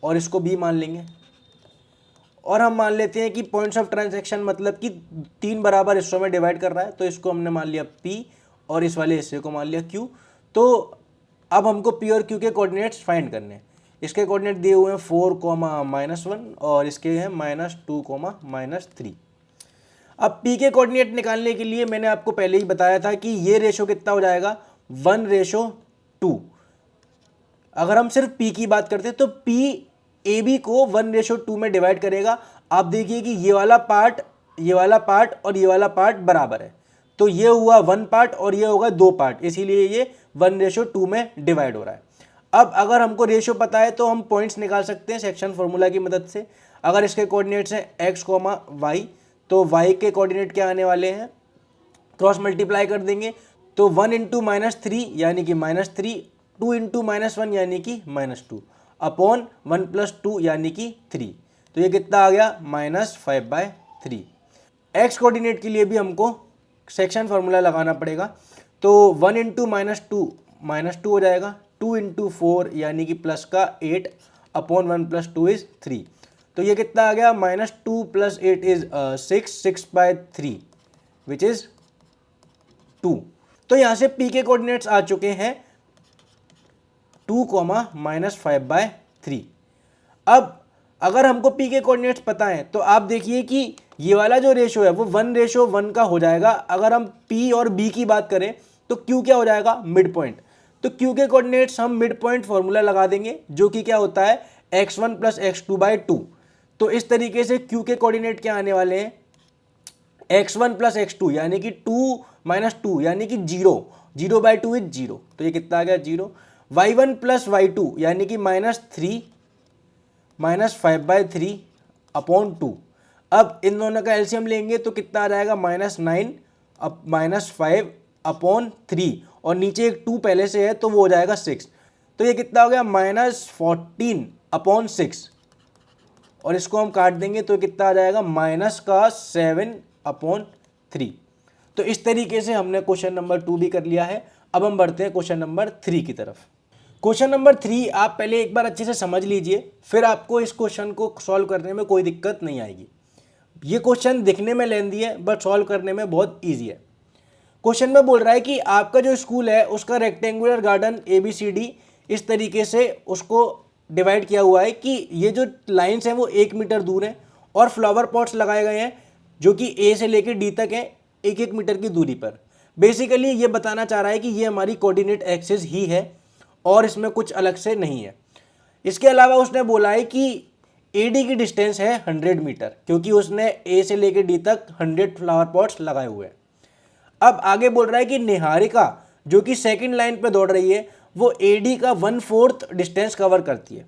और इसको B मान लेंगे और हम मान लेते हैं कि पॉइंट्स ऑफ ट्रांजैक्शन मतलब कि 3 बराबर हिस्सों में डिवाइड कर रहा है, तो इसको हमने मान लिया P और इस वाले हिस्से को मान लिया Q। तो अब हमको P और Q के कोऑर्डिनेट्स फाइंड करने हैं। इसके कोऑर्डिनेट दिए हुए हैं 4,-1 और इसके हैं -2,-3। अब P के कोऑर्डिनेट निकालने के लिए मैंने आपको पहले ही बताया था कि ये रेशो कितना हो जाएगा 1:2। अगर हम सिर्फ P की बात करते हैं तो P AB को 1:2 में डिवाइड करेगा। आप देखिए कि ये वाला पार्ट और ये वाला पार्ट बराबर है, तो ये हुआ 1 पार्ट और ये होगा 2 पार्ट, इसीलिए ये 1:2 में डिवाइड हो रहा है। अब अगर हमको रेशो पता है तो हम पॉइंट्स निकाल सकते हैं सेक्शन फार्मूला की मदद से। अगर इसके कोऑर्डिनेट्स हैं x, y, तो y के कोऑर्डिनेट क्या आने वाले हैं, क्रॉस मल्टीप्लाई कर देंगे तो 1 इंटू -3 यानी कि -3, 2 इंटू -1 यानी कि -2 अपॉन 1 + 2 यानी कि 3, तो ये कितना आ गया -5/3। x कोऑर्डिनेट के लिए भी हमको सेक्शन फार्मूला लगाना पड़ेगा, तो 1 इंटू -2 हो जाएगा, 2 इंटू 4 यानी कि प्लस का 8 अपॉन 1 + 2 इज 3, तो ये कितना आ गया -2 + 8 इज 6/3 विच इज 2। तो यहाँ से P के कोऑर्डिनेट्स आ चुके हैं 2, -5/3। अब अगर हमको P के कोऑर्डिनेट्स पता है तो आप देखिए कि ये वाला जो रेशो है वो 1:1 का हो जाएगा। अगर हम P और B की बात करें तो Q क्या हो जाएगा, मिड पॉइंट। तो Q के कोऑर्डिनेट्स हम मिड पॉइंट फॉर्मूला लगा देंगे, जो कि क्या होता है x1 + x2/2। तो इस तरीके से Q के कोऑर्डिनेट क्या आने वाले हैं x1 + x2 यानी कि 2 - 2 यानी कि 0/2 इज 0, तो ये कितना आ गया 0। y1 + y2 यानी कि -3 -5/3 अपॉन 2। अब इन दोनों का एलसीएम लेंगे तो कितना आ जाएगा -9 -5 अपॉन 3 और नीचे एक 2 पहले से है तो वो हो जाएगा 6, तो ये कितना हो गया -14 अपॉन 6 और इसको हम काट देंगे तो कितना आ जाएगा -7 अपॉन 3। तो इस तरीके से हमने क्वेश्चन नंबर 2 भी कर लिया है। अब हम बढ़ते हैं क्वेश्चन नंबर 3 की तरफ। क्वेश्चन नंबर 3 आप पहले एक बार अच्छे से समझ लीजिए, फिर आपको इस क्वेश्चन को सॉल्व करने में कोई दिक्कत नहीं आएगी। ये क्वेश्चन दिखने में लेंदी है बट सॉल्व करने में बहुत ईजी है। क्वेश्चन में बोल रहा है कि आपका जो स्कूल है उसका रेक्टेंगुलर गार्डन ABCD इस तरीके से उसको डिवाइड किया हुआ है कि ये जो लाइन्स हैं वो 1 मीटर दूर हैं और फ्लावर पॉट्स लगाए गए हैं जो कि A से लेकर D तक हैं 1-1 मीटर की दूरी पर। बेसिकली ये बताना चाह रहा है कि ये हमारी कोऑर्डिनेट एक्सिस ही है और इसमें कुछ अलग से नहीं है। इसके अलावा उसने बोला है कि AD की डिस्टेंस है 100 मीटर, क्योंकि उसने A से लेकर D तक 100 फ्लावर पॉट्स लगाए हुए हैं। अब आगे बोल रहा है कि निहारिका जो कि सेकंड लाइन पे दौड़ रही है वो AD का 1/4 डिस्टेंस कवर करती है।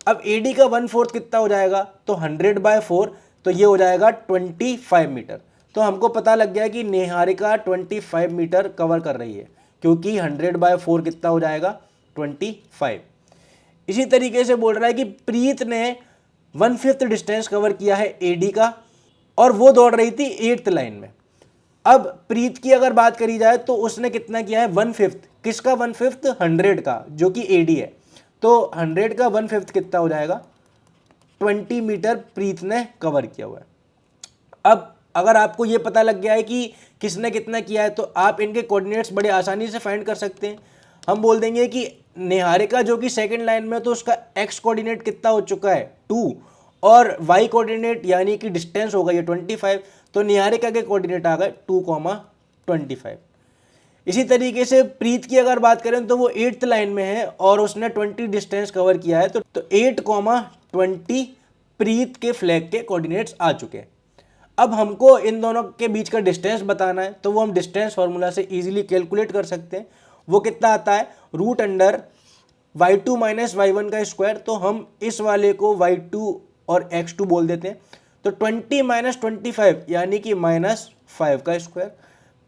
अब AD का 1/4 कितना हो जाएगा, तो 100/4, तो ये हो जाएगा 25 मीटर। तो हमको पता लग गया कि निहारिका 25 मीटर कवर कर रही है, क्योंकि 100/4 कितना हो जाएगा 25। इसी तरीके से बोल रहा है कि प्रीत ने 1/5 डिस्टेंस कवर किया है AD का और वो दौड़ रही थी 8th लाइन में। अब प्रीत की अगर बात करी जाए तो उसने कितना किया है 1/5, किसका 1/5, 100 का, जो कि AD है। तो 100 का 1/5 कितना हो जाएगा 20 मीटर प्रीत ने कवर किया हुआ है। अब अगर आपको ये पता लग गया है कि किसने कितना किया है तो आप इनके कोऑर्डिनेट्स बड़े आसानी से फाइंड कर सकते हैं। हम बोल देंगे कि निहारिका जो कि सेकंड लाइन में, तो उसका एक्स कोऑर्डिनेट कितना हो चुका है 2, और वाई कोऑर्डिनेट यानी कि डिस्टेंस होगा ये 25, तो निहारिका के कोऑर्डिनेट आ गए 2,25। इसी तरीके से प्रीत की अगर बात करें तो वो 8th लाइन में है और उसने 20 डिस्टेंस कवर किया है, तो 8,20 प्रीत के फ्लैग के कोऑर्डिनेट्स आ चुके हैं। अब हमको इन दोनों के बीच का डिस्टेंस बताना है, तो वो हम डिस्टेंस फार्मूला से इजीली कैलकुलेट कर सकते हैं। वो कितना आता है, √y2 - y1 का स्क्वायर। तो हम इस वाले को y2 और x2 बोल देते हैं। तो 20 - 25 यानी कि -5 का स्क्वायर,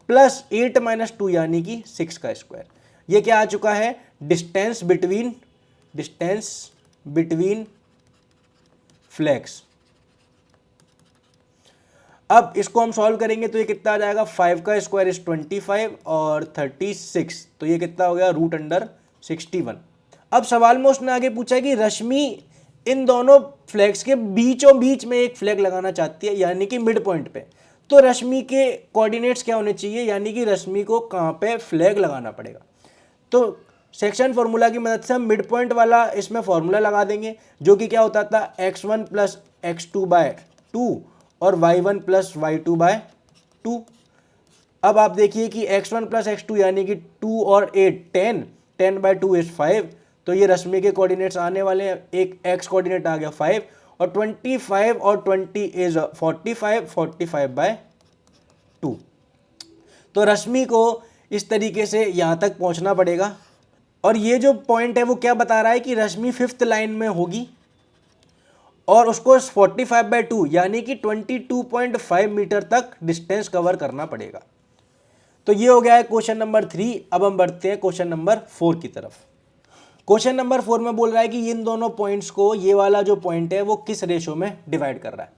प्लस 8 - 2 यानी कि 6 का स्क्वायर। ये क्या आ चुका है, डिस्टेंस बिटवीन फ्लैग्स। अब इसको हम सॉल्व करेंगे तो ये कितना आ जाएगा, 5 का स्क्वायर इज 25 और 36, तो ये कितना हो गया √61। अब सवाल में उसने आगे पूछा कि रश्मि इन दोनों फ्लैग्स के बीचों बीच में एक फ्लैग लगाना चाहती है, यानी कि मिड पॉइंट पे। तो रश्मि के कोऑर्डिनेट्स क्या होने चाहिए, यानी कि रश्मि को कहाँ पे फ्लैग लगाना पड़ेगा। तो सेक्शन फार्मूला की मदद से हम मिड पॉइंट वाला इसमें फार्मूला लगा देंगे, जो कि क्या होता था, x1 + x2/2 और y1 + y2/2। अब आप देखिए कि x1 + x2 यानी कि 2 और 8 10/2 इज 5, तो ये रश्मि के कोऑर्डिनेट्स आने वाले हैं। एक x कोऑर्डिनेट आ गया 5 और 25 और 20 इज 45/2। तो रश्मि को इस तरीके से यहाँ तक पहुँचना पड़ेगा। और ये जो पॉइंट है वो क्या बता रहा है कि रश्मि 5th लाइन में होगी और उसको 45/2 यानी कि 22.5 मीटर तक डिस्टेंस कवर करना पड़ेगा। तो ये हो गया है क्वेश्चन नंबर 3। अब हम बढ़ते हैं क्वेश्चन नंबर 4 की तरफ। क्वेश्चन नंबर 4 में बोल रहा है कि इन दोनों पॉइंट्स को, ये वाला जो पॉइंट है वो किस रेशो में डिवाइड कर रहा है।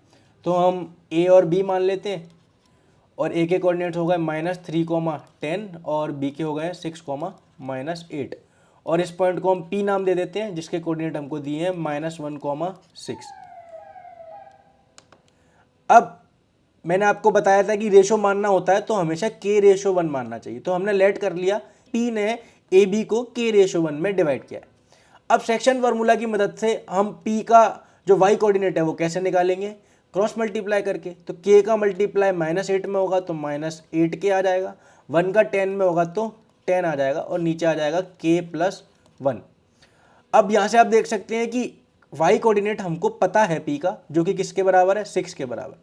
तो हम ए और बी मान लेते हैं, और ए के कोऑर्डिनेट्स हो गए -3,10 और बी के हो गए 6,-8, और इस पॉइंट को हम पी नाम दे देते हैं, जिसके कोऑर्डिनेट हमको दिए हैं -1,6। अब मैंने आपको बताया था कि रेशो मानना होता है तो हमेशा k/1 मानना चाहिए। तो हमने लेट कर लिया, p ने ए बी को k/1 में डिवाइड किया है। अब सेक्शन फार्मूला की मदद से हम p का जो y कोऑर्डिनेट है वो कैसे निकालेंगे, क्रॉस मल्टीप्लाई करके। तो k का मल्टीप्लाई -8 में होगा तो -8k आ जाएगा, 1 का 10 में होगा तो 10 आ जाएगा, और नीचे आ जाएगा k+1। अब यहाँ से आप देख सकते हैं कि y कोऑर्डिनेट हमको पता है p का, जो कि किसके बराबर है, 6 के बराबर।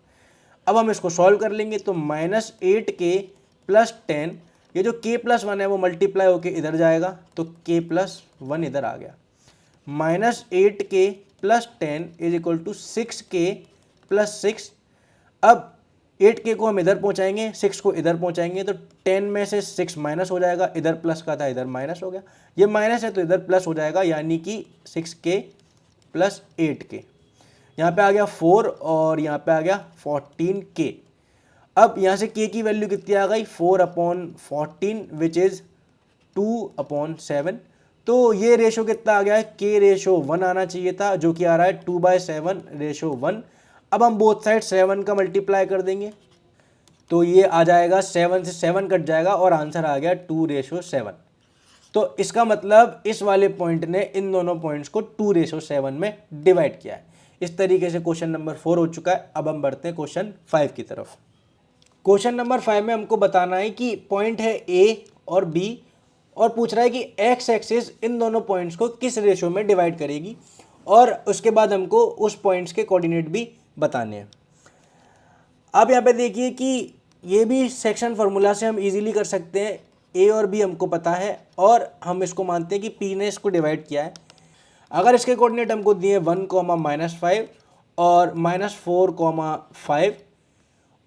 अब हम इसको सॉल्व कर लेंगे तो -8k + 10, ये जो k+1 है वो मल्टीप्लाई होके इधर जाएगा, तो k+1 इधर आ गया। -8k + 10 = 6k + 6। अब 8k को हम इधर पहुंचाएंगे, 6 को इधर पहुंचाएंगे, तो 10 में से 6 माइनस हो जाएगा, इधर प्लस का था इधर माइनस हो गया, ये माइनस है तो इधर प्लस हो जाएगा, यानी कि 6k + 8k। यहाँ पे आ गया 4 और यहाँ पे आ गया 14k। अब यहाँ से k की वैल्यू कितनी आ गई, 4/14 विच इज़ 2/7। तो ये रेशो कितना आ गया है, k/1 आना चाहिए था, जो कि आ रहा है 2/7/1। अब हम बोथ साइड 7 का मल्टीप्लाई कर देंगे, तो ये आ जाएगा 7 से 7 कट जाएगा और आंसर आ गया 2/7। तो इसका मतलब इस वाले पॉइंट ने इन दोनों पॉइंट्स को 2/7 में डिवाइड किया है। इस तरीके से क्वेश्चन नंबर 4 हो चुका है। अब हम बढ़ते हैं क्वेश्चन 5 की तरफ। क्वेश्चन नंबर 5 में हमको बताना है कि पॉइंट है ए और बी, और पूछ रहा है कि एक्स एक्सिस इन दोनों पॉइंट्स को किस रेशो में डिवाइड करेगी, और उसके बाद हमको उस पॉइंट्स के कोऑर्डिनेट भी बताने हैं। आप यहाँ पे देखिए कि ये भी सेक्शन फार्मूला से हम इजीली कर सकते हैं। ए और बी हमको पता है और हम इसको मानते हैं कि पी ने इसको डिवाइड किया है। अगर इसके कोऑर्डिनेट हमको दिए 1, -5 और -4,5,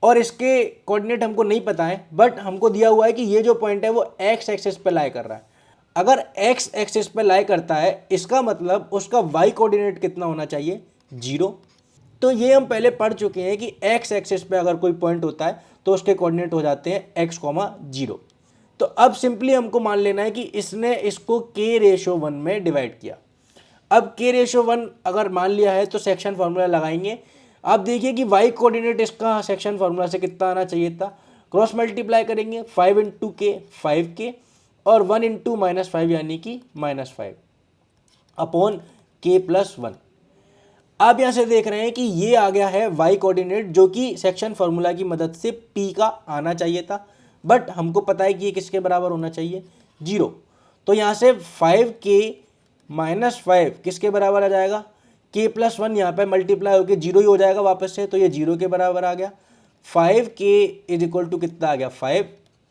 और इसके कोऑर्डिनेट हमको नहीं पता है, बट हमको दिया हुआ है कि ये जो पॉइंट है वो एक्स एक्सिस पे लाई कर रहा है। अगर एक्स एक्सिस पे लाई करता है, इसका मतलब उसका वाई कोऑर्डिनेट कितना होना चाहिए, 0। तो ये हम पहले पढ़ चुके हैं कि एक्स एक्सिस पे अगर कोई पॉइंट होता है तो उसके कोऑर्डिनेट हो जाते हैं x, 0। तो अब सिंपली हमको मान लेना है कि इसने इसको k/1 में डिवाइड किया। अब k रेशो 1 अगर मान लिया है तो सेक्शन फार्मूला लगाएंगे। आप देखिए कि y कोऑर्डिनेट इसका सेक्शन फार्मूला से कितना आना चाहिए था, क्रॉस मल्टीप्लाई करेंगे 5 इंटू के 5k और 1 इंटू -5 यानी कि -5 अपॉन k प्लस 1। आप यहाँ से देख रहे हैं कि ये आ गया है y कोऑर्डिनेट जो कि सेक्शन फार्मूला की मदद से p का आना चाहिए था, बट हमको पता है कि ये किसके बराबर होना चाहिए, 0। तो यहाँ से 5k -5 किसके बराबर आ जाएगा, k प्लस 1 यहाँ पे मल्टीप्लाई होकर 0 ही हो जाएगा वापस से, तो ये 0 के बराबर आ गया। 5k इज इक्वल टू कितना आ गया 5,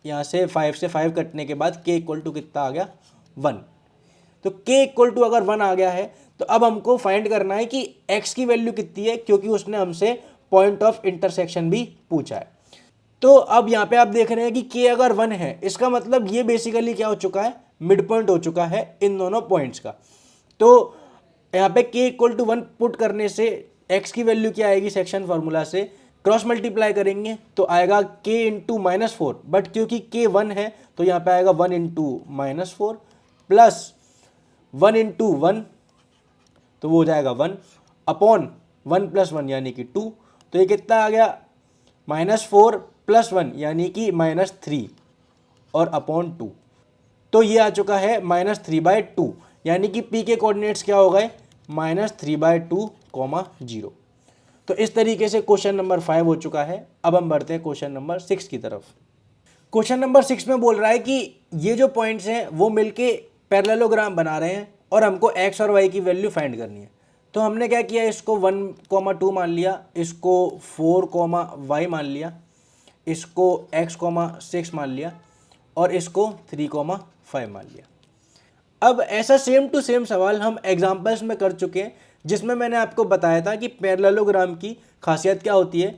यहाँ से 5 से 5 कटने के बाद k इक्वल टू कितना आ गया 1। तो k इक्वल टू अगर 1 आ गया है तो अब हमको फाइंड करना है कि x की वैल्यू कितनी है, क्योंकि उसने हमसे पॉइंट ऑफ इंटरसेक्शन भी पूछा है। तो अब यहाँ पे आप देख रहे हैं कि k अगर 1 है, इसका मतलब ये बेसिकली क्या हो चुका है, मिड पॉइंट हो चुका है इन दोनों पॉइंट्स का। तो यहाँ पे k इक्वल टू 1 पुट करने से x की वैल्यू क्या आएगी, सेक्शन फार्मूला से क्रॉस मल्टीप्लाई करेंगे तो आएगा k इंटू -4, बट क्योंकि k 1 है तो यहाँ पे आएगा 1 इंटू -4 प्लस 1 इंटू 1, तो वो हो जाएगा 1 अपॉन 1 प्लस 1 यानी कि 2। तो ये कितना आ गया, -4 प्लस 1 यानी कि -3 और अपॉन 2। तो ये आ चुका है -3/2, यानी कि p के कोऑर्डिनेट्स क्या हो गए, -3/2, 0। तो इस तरीके से क्वेश्चन नंबर 5 हो चुका है। अब हम बढ़ते हैं क्वेश्चन नंबर 6 की तरफ। क्वेश्चन नंबर 6 में बोल रहा है कि ये जो पॉइंट्स हैं वो मिलके पैरेललोग्राम बना रहे हैं और हमको x और y की वैल्यू फाइंड करनी है। तो हमने क्या किया, इसको 1, 2 मान लिया, इसको 4, y मान लिया, इसको x, 6 मान लिया और इसको 3, 5 मान लिया। अब ऐसा सेम टू सेम सवाल हम एग्जाम्पल्स में कर चुके हैं, जिसमें मैंने आपको बताया था कि पैरेललोग्राम की खासियत क्या होती है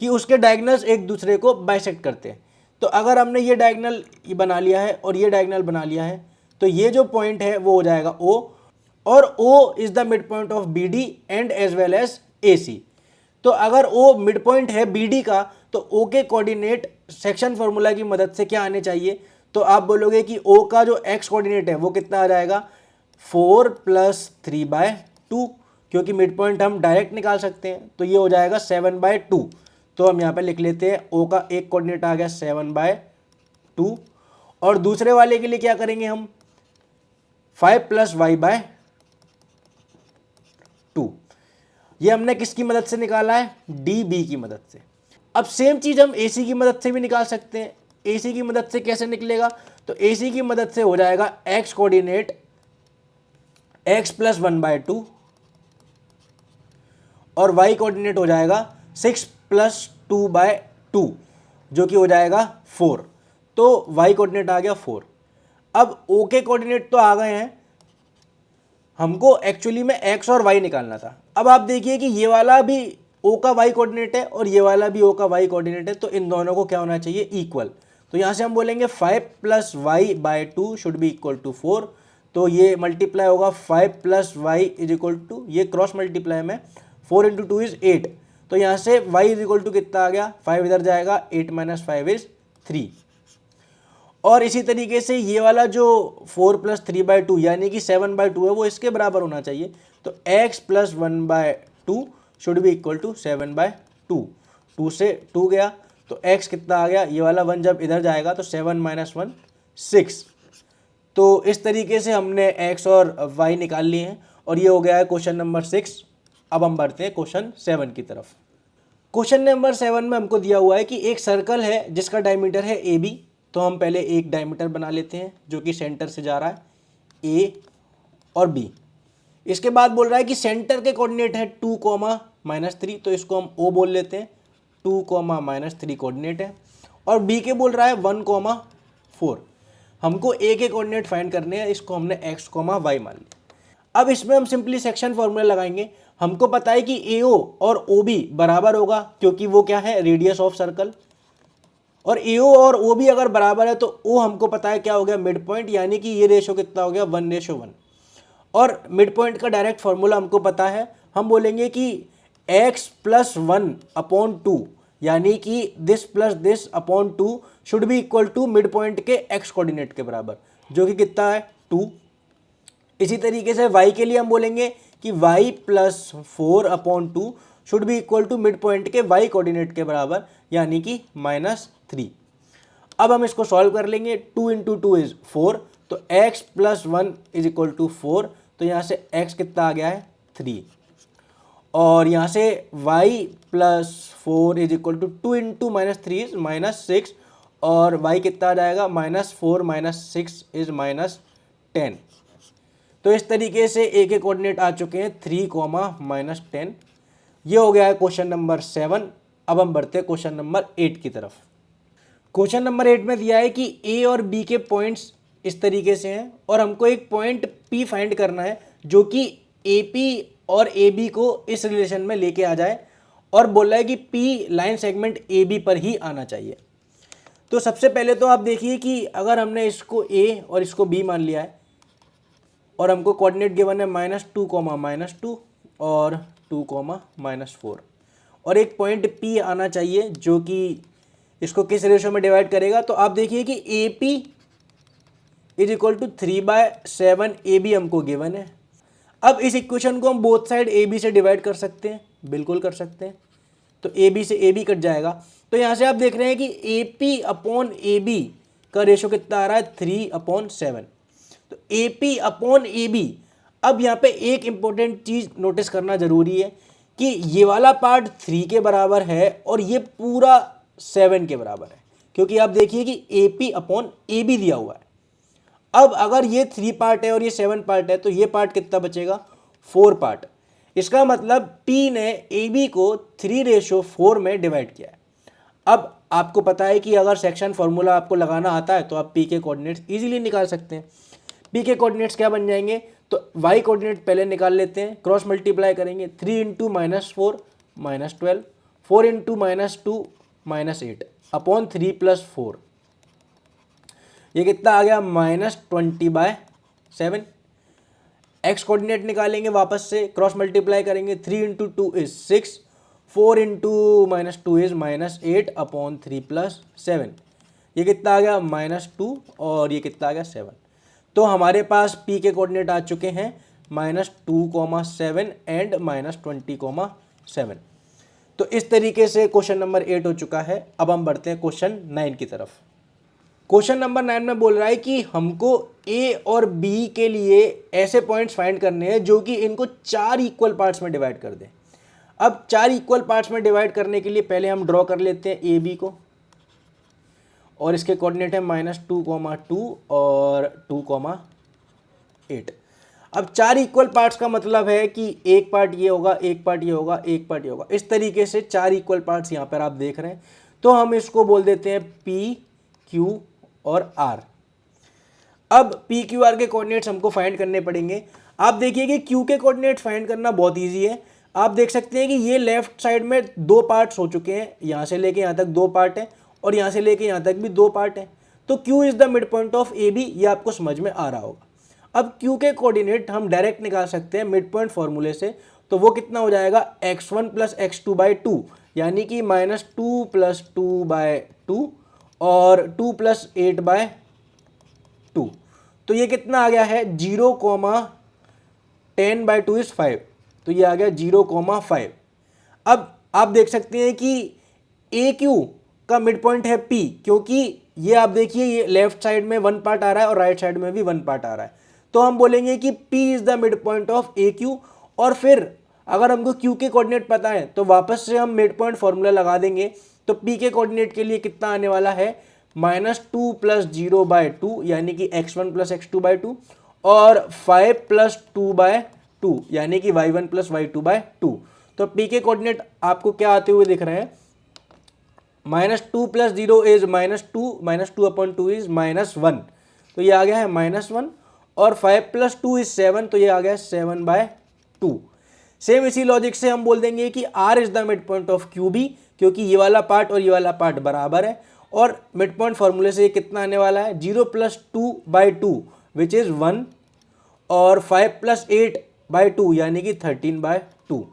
कि उसके डायगोनल्स एक दूसरे को बाइसेक्ट करते हैं। तो अगर हमने ये डायगोनल बना लिया है और ये डायगोनल बना लिया है तो ये जो पॉइंट है वो हो जाएगा O, और O is the mid point of BD and as well as AC। तो अगर O मिड पॉइंट है BD का तो O के कोऑर्डिनेट सेक्शन फार्मूला की मदद से क्या आने चाहिए, तो आप बोलोगे कि O का जो x कोऑर्डिनेट है वो कितना आ जाएगा, 4 + 3/2, क्योंकि मिड पॉइंट हम डायरेक्ट निकाल सकते हैं, तो ये हो जाएगा 7/2। तो हम यहाँ पे लिख लेते हैं O का एक कोऑर्डिनेट आ गया 7/2, और दूसरे वाले के लिए क्या करेंगे हम, 5 + y/2। ये हमने किसकी मदद से निकाला है, DB की मदद से। अब सेम चीज हम AC की मदद से भी निकाल सकते हैं। AC की मदद से कैसे निकलेगा, तो AC की मदद से हो जाएगा x कोऑर्डिनेट x + 1/2 और y कोऑर्डिनेट हो जाएगा 6 + 2/2 जो कि हो जाएगा 4। तो y कोऑर्डिनेट आ गया 4। अब O के कोऑर्डिनेट तो आ गए हैं, हमको एक्चुअली में x और y निकालना था। अब आप देखिए कि ये वाला भी O का y कोऑर्डिनेट है और ये वाला भी O का y कोऑर्डिनेट है, तो इन दोनों को क्या होना चाहिए, इक्वल। तो यहाँ से हम बोलेंगे 5 + y/2 should be equal to 4। तो ये मल्टीप्लाई होगा 5 + y इज इक्वल टू, ये क्रॉस मल्टीप्लाई में 4 × 2 = 8। तो यहाँ से y इज इक्वल टू कितना आ गया, 5 इधर जाएगा, 8 - 5 = 3। और इसी तरीके से ये वाला जो 4 + 3/2 यानी कि 7/2 है वो इसके बराबर होना चाहिए। तो x + 1/2 should be equal to 7/2। 2 से 2 गया तो x कितना आ गया, ये वाला 1 जब इधर जाएगा तो 7 - 1 6। तो इस तरीके से हमने x और y निकाल लिए हैं और ये हो गया है क्वेश्चन नंबर 6। अब हम बढ़ते हैं क्वेश्चन 7 की तरफ। क्वेश्चन नंबर 7 में हमको दिया हुआ है कि एक सर्कल है जिसका डायमीटर है AB। तो हम पहले एक डायमीटर बना लेते हैं जो कि सेंटर से जा रहा है A और B। इसके बाद बोल रहा है कि सेंटर के कोऑर्डिनेट है 2, -3, तो इसको हम O बोल लेते हैं। 2, -3 कोऑर्डिनेट है। और B के बोल रहा है 1, 4। हमको A के कोऑर्डिनेट फाइंड करने हैं, इसको हमने x, y मान लिया। अब इसमें हम सिंपली सेक्शन फॉर्मूला लगाएंगे। हमको पता है कि AO और OB बराबर होगा, क्योंकि वो क्या है, रेडियस ऑफ सर्कल। और AO और OB अगर बराबर है तो O हमको पता है क्या हो गया, मिड पॉइंट, यानी कि ये रेशो कितना हो गया, 1:1। और मिड पॉइंट का डायरेक्ट फॉर्मूला हमको पता है, हम बोलेंगे कि x + 1/2 यानी कि this plus this upon 2 should be equal to mid point के x कोऑर्डिनेट के बराबर, जो कि कितना है 2। इसी तरीके से y के लिए हम बोलेंगे कि y plus 4/2 should be equal to mid point के y कोऑर्डिनेट के बराबर, यानी कि -3। अब हम इसको सॉल्व कर लेंगे। 2 इंटू 2 इज 4, तो x plus 1 is equal to 4, तो यहाँ से x कितना आ गया है 3, और यहाँ से y plus 4 is equal to 2 into -3 is -6, और y कितना आ जाएगा -4 -6 इज -10। तो इस तरीके से ए के कोऑर्डिनेट आ चुके हैं 3, -10। ये हो गया है क्वेश्चन नंबर 7। अब हम बढ़ते हैं क्वेश्चन नंबर 8 की तरफ। क्वेश्चन नंबर 8 में दिया है कि ए और बी के पॉइंट्स इस तरीके से हैं और हमको एक पॉइंट पी फाइंड करना है जो कि ए पी और ए बी को इस रिलेशन में लेके आ जाए, और बोला है कि P line segment A B पर ही आना चाहिए। तो सबसे पहले तो आप देखिए कि अगर हमने इसको ए और इसको बी मान लिया है और हमको कोऑर्डिनेट गिवन है -2, -2 और 2, -4, और एक पॉइंट पी आना चाहिए जो कि इसको किस रेशो में डिवाइड करेगा। तो आप देखिए कि A P is equal to 3/7 A B हमको गिवन है। अब इस इक्वेशन को हम बोथ साइड ए बी से डिवाइड कर सकते हैं, बिल्कुल कर सकते हैं। तो ए बी से ए बी कट जाएगा, तो यहाँ से आप देख रहे हैं कि A P upon A B का रेशो कितना आ रहा है 3/7। तो A P upon A B, अब यहाँ पे एक इंपॉर्टेंट चीज़ नोटिस करना जरूरी है कि ये वाला पार्ट 3 के बराबर है और ये पूरा 7 के बराबर है, क्योंकि आप देखिए कि A P upon A B दिया हुआ है। अब अगर ये 3 पार्ट है और ये 7 पार्ट है, तो ये पार्ट कितना बचेगा 4 पार्ट। इसका मतलब P ने ए बी को 3/4 में डिवाइड किया है। अब आपको पता है कि अगर सेक्शन फॉर्मूला आपको लगाना आता है तो आप P के कोऑर्डिनेट्स इजीली निकाल सकते हैं। P के कोऑर्डिनेट्स क्या बन जाएंगे, तो y कोऑर्डिनेट पहले निकाल लेते हैं, क्रॉस मल्टीप्लाई करेंगे। 3 इंटू -4 -12, 4 इंटू -2 -8 अपॉन 3 + 4, ये कितना आ गया -20/7। x कोऑर्डिनेट निकालेंगे वापस से, क्रॉस मल्टीप्लाई करेंगे। 3 into 2 is 6, 4 into -2 is -8 upon 3 + 7, ये कितना आ गया -2, और ये कितना आ गया 7। तो हमारे पास P के कोऑर्डिनेट आ चुके हैं -2, 7 एंड -20, 7। तो इस तरीके से क्वेश्चन नंबर 8 हो चुका है। अब हम बढ़ते हैं क्वेश्चन 9 की तरफ। क्वेश्चन नंबर 9 में बोल रहा है कि हमको ए और बी के लिए ऐसे पॉइंट्स फाइंड करने हैं जो कि इनको 4 इक्वल पार्ट्स में डिवाइड कर दें। अब 4 इक्वल पार्ट्स में डिवाइड करने के लिए पहले हम ड्रॉ कर लेते हैं ए बी को, और इसके कोऑर्डिनेट है -2, 2 और 2, 8। अब 4 इक्वल पार्ट्स का मतलब है कि एक पार्ट ये होगा, एक पार्ट ये होगा, एक पार्ट ये होगा। इस तरीके से 4 इक्वल पार्ट्स यहाँ पर आप देख रहे हैं। तो हम इसको बोल देते हैं P, Q और R। अब P, Q, R के कोऑर्डिनेट्स हमको फाइंड करने पड़ेंगे। आप देखिए कि Q के कोऑर्डिनेट फाइंड करना बहुत ईजी है। आप देख सकते हैं कि ये लेफ्ट साइड में 2 पार्ट्स हो चुके हैं, यहाँ से लेके यहाँ तक 2 पार्ट है और यहाँ से लेके यहाँ तक भी 2 पार्ट है। तो Q is the mid point of A B, ये आपको समझ में आ रहा होगा। अब Q के कोऑर्डिनेट हम डायरेक्ट निकाल सकते हैं मिड पॉइंट फॉर्मूले से। तो वो कितना हो जाएगा x1 + x2/2, यानी कि -2 + 2/2 और 2 + 8/2। तो ये कितना आ गया है 0, 10/2 इज 5, तो ये आ गया 0,5। अब आप देख सकते हैं कि ए क्यू का मिड पॉइंट है P, क्योंकि ये आप देखिए ये लेफ्ट साइड में 1 पार्ट आ रहा है और राइट साइड में भी 1 पार्ट आ रहा है। तो हम बोलेंगे कि P is the mid point of A Q. और फिर अगर हमको Q के कोऑर्डिनेट पता है तो वापस से हम मिड पॉइंट फॉर्मूला लगा देंगे। तो P के कोऑर्डिनेट के लिए कितना आने वाला है -2 + 0/2, यानी कि x1 + x2/2 और 5 + 2/2, यानी कि y1 + y2/2। तो P के कोऑर्डिनेट आपको क्या आते हुए दिख रहे हैं, -2 + 0 इज -2, -2/2 इज -1, तो ये आ गया है -1, और 5 + 2 इज 7, तो ये आ गया 7/2। सेम इसी लॉजिक से हम बोल देंगे कि R is the mid point of QB, क्योंकि ये वाला पार्ट और ये वाला पार्ट बराबर है। और मिड पॉइंट फॉर्मूले से ये कितना आने वाला है 0 + 2/2 विच इज 1, और 5 + 8/2 यानी कि 13/2।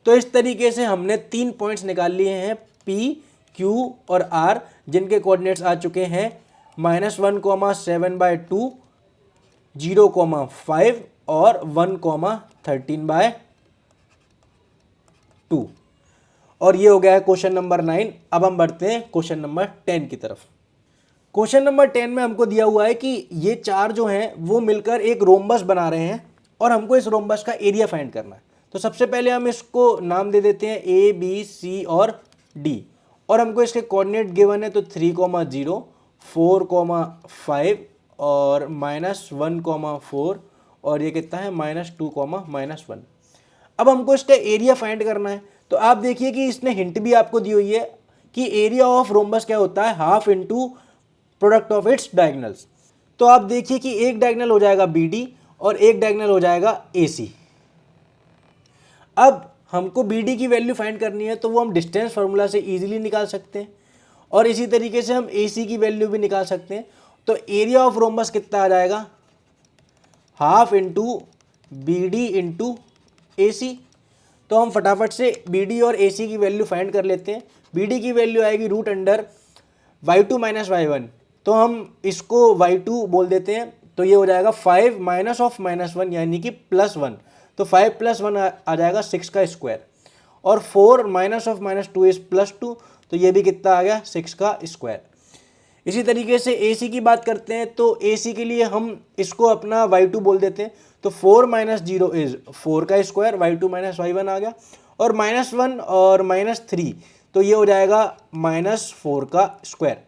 तो इस तरीके से हमने 3 पॉइंट्स निकाल लिए हैं P, Q और R, जिनके कोऑर्डिनेट्स आ चुके हैं -1, 7/2, 0,5 और 1,13/2। और ये हो गया है क्वेश्चन नंबर 9। अब हम बढ़ते हैं क्वेश्चन नंबर 10 की तरफ। क्वेश्चन नंबर 10 में हमको दिया हुआ है कि ये चार जो हैं वो मिलकर एक रोम्बस बना रहे हैं और हमको इस रोम्बस का एरिया फाइंड करना है। तो सबसे पहले हम इसको नाम दे देते हैं A, B, C और D, और हमको इसके कोऑर्डिनेट गिवन है तो 3,0, 4,5 और -1,4 और ये कितना है -2, -1। अब हमको इसका एरिया फाइंड करना है। तो आप देखिए कि इसने हिंट भी आपको दी हुई है कि एरिया ऑफ रोम्बस क्या होता है, half into product of its diagonals. तो आप देखिए कि एक डायगोनल हो जाएगा BD और एक डायगोनल हो जाएगा AC। अब हमको BD की वैल्यू फाइंड करनी है तो वो हम डिस्टेंस फार्मूला से इजीली निकाल सकते हैं और इसी तरीके से हम AC की वैल्यू भी निकाल सकते हैं। तो एरिया ऑफ रोम्बस कितना आ जाएगा, half into BD into AC। तो हम फटाफट से BD और AC की वैल्यू फाइंड कर लेते हैं। BD की वैल्यू आएगी √y2 - y1, तो हम इसको y2 बोल देते हैं। तो ये हो जाएगा 5 -1 यानी कि +1। तो 5 + 1 आ जाएगा 6 का स्क्वायर, और 4 -2 इज +2, तो ये भी कितना आ गया 6 का स्क्वायर। इसी तरीके से AC की बात करते हैं तो AC के लिए हम इसको अपना y2 बोल देते हैं। तो 4 - 0 इज 4 का स्क्वायर, y2 - y1 आ गया, और -1 और -3 तो ये हो जाएगा -4 का स्क्वायर।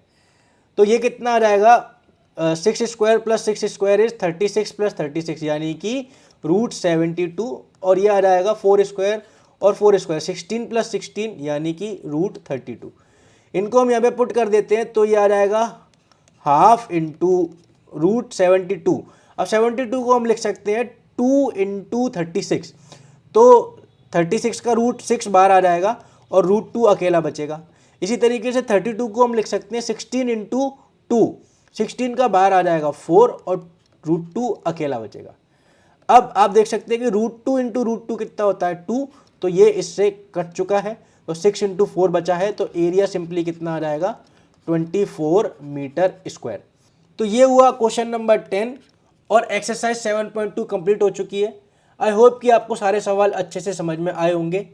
तो ये कितना आ जाएगा 6 स्क्वायर + 6 स्क्वायर इज 36 + 36 यानी कि √72, और ये आ जाएगा 4 स्क्वायर और 4 स्क्वायर 16 + 16 यानी कि √32। इनको हम यहाँ पे पुट कर देते हैं तो ये आ जाएगा हाफ इंटू √72। अब 72 को हम लिख सकते हैं 2 × 36, तो 36 का √6 बाहर आ जाएगा और √2 अकेला बचेगा। इसी तरीके से 32 को हम लिख सकते हैं 16 × 2, 16 का बाहर आ जाएगा 4 और √2 अकेला बचेगा। अब आप देख सकते हैं कि √2 × √2 कितना होता है 2, तो ये इससे कट चुका है, तो 6 × 4 बचा है, तो एरिया सिंपली कितना आ जाएगा 24 मीटर स्क्वायर। तो ये हुआ क्वेश्चन नंबर 10 और एक्सरसाइज 7.2 कंप्लीट हो चुकी है। आई होप कि आपको सारे सवाल अच्छे से समझ में आए होंगे।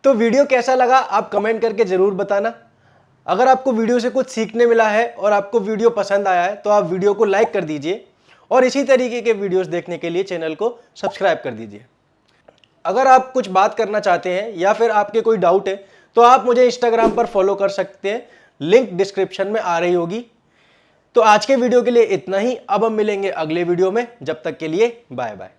तो वीडियो कैसा लगा आप कमेंट करके ज़रूर बताना। अगर आपको वीडियो से कुछ सीखने मिला है और आपको वीडियो पसंद आया है तो आप वीडियो को लाइक कर दीजिए और इसी तरीके के वीडियोस देखने के लिए चैनल को सब्सक्राइब कर दीजिए। अगर आप कुछ बात करना चाहते हैं या फिर आपके कोई डाउट है तो आप मुझे इंस्टाग्राम पर फॉलो कर सकते हैं, लिंक डिस्क्रिप्शन में आ रही होगी। तो आज के वीडियो के लिए इतना ही। अब हम मिलेंगे अगले वीडियो में, जब तक के लिए बाय बाय।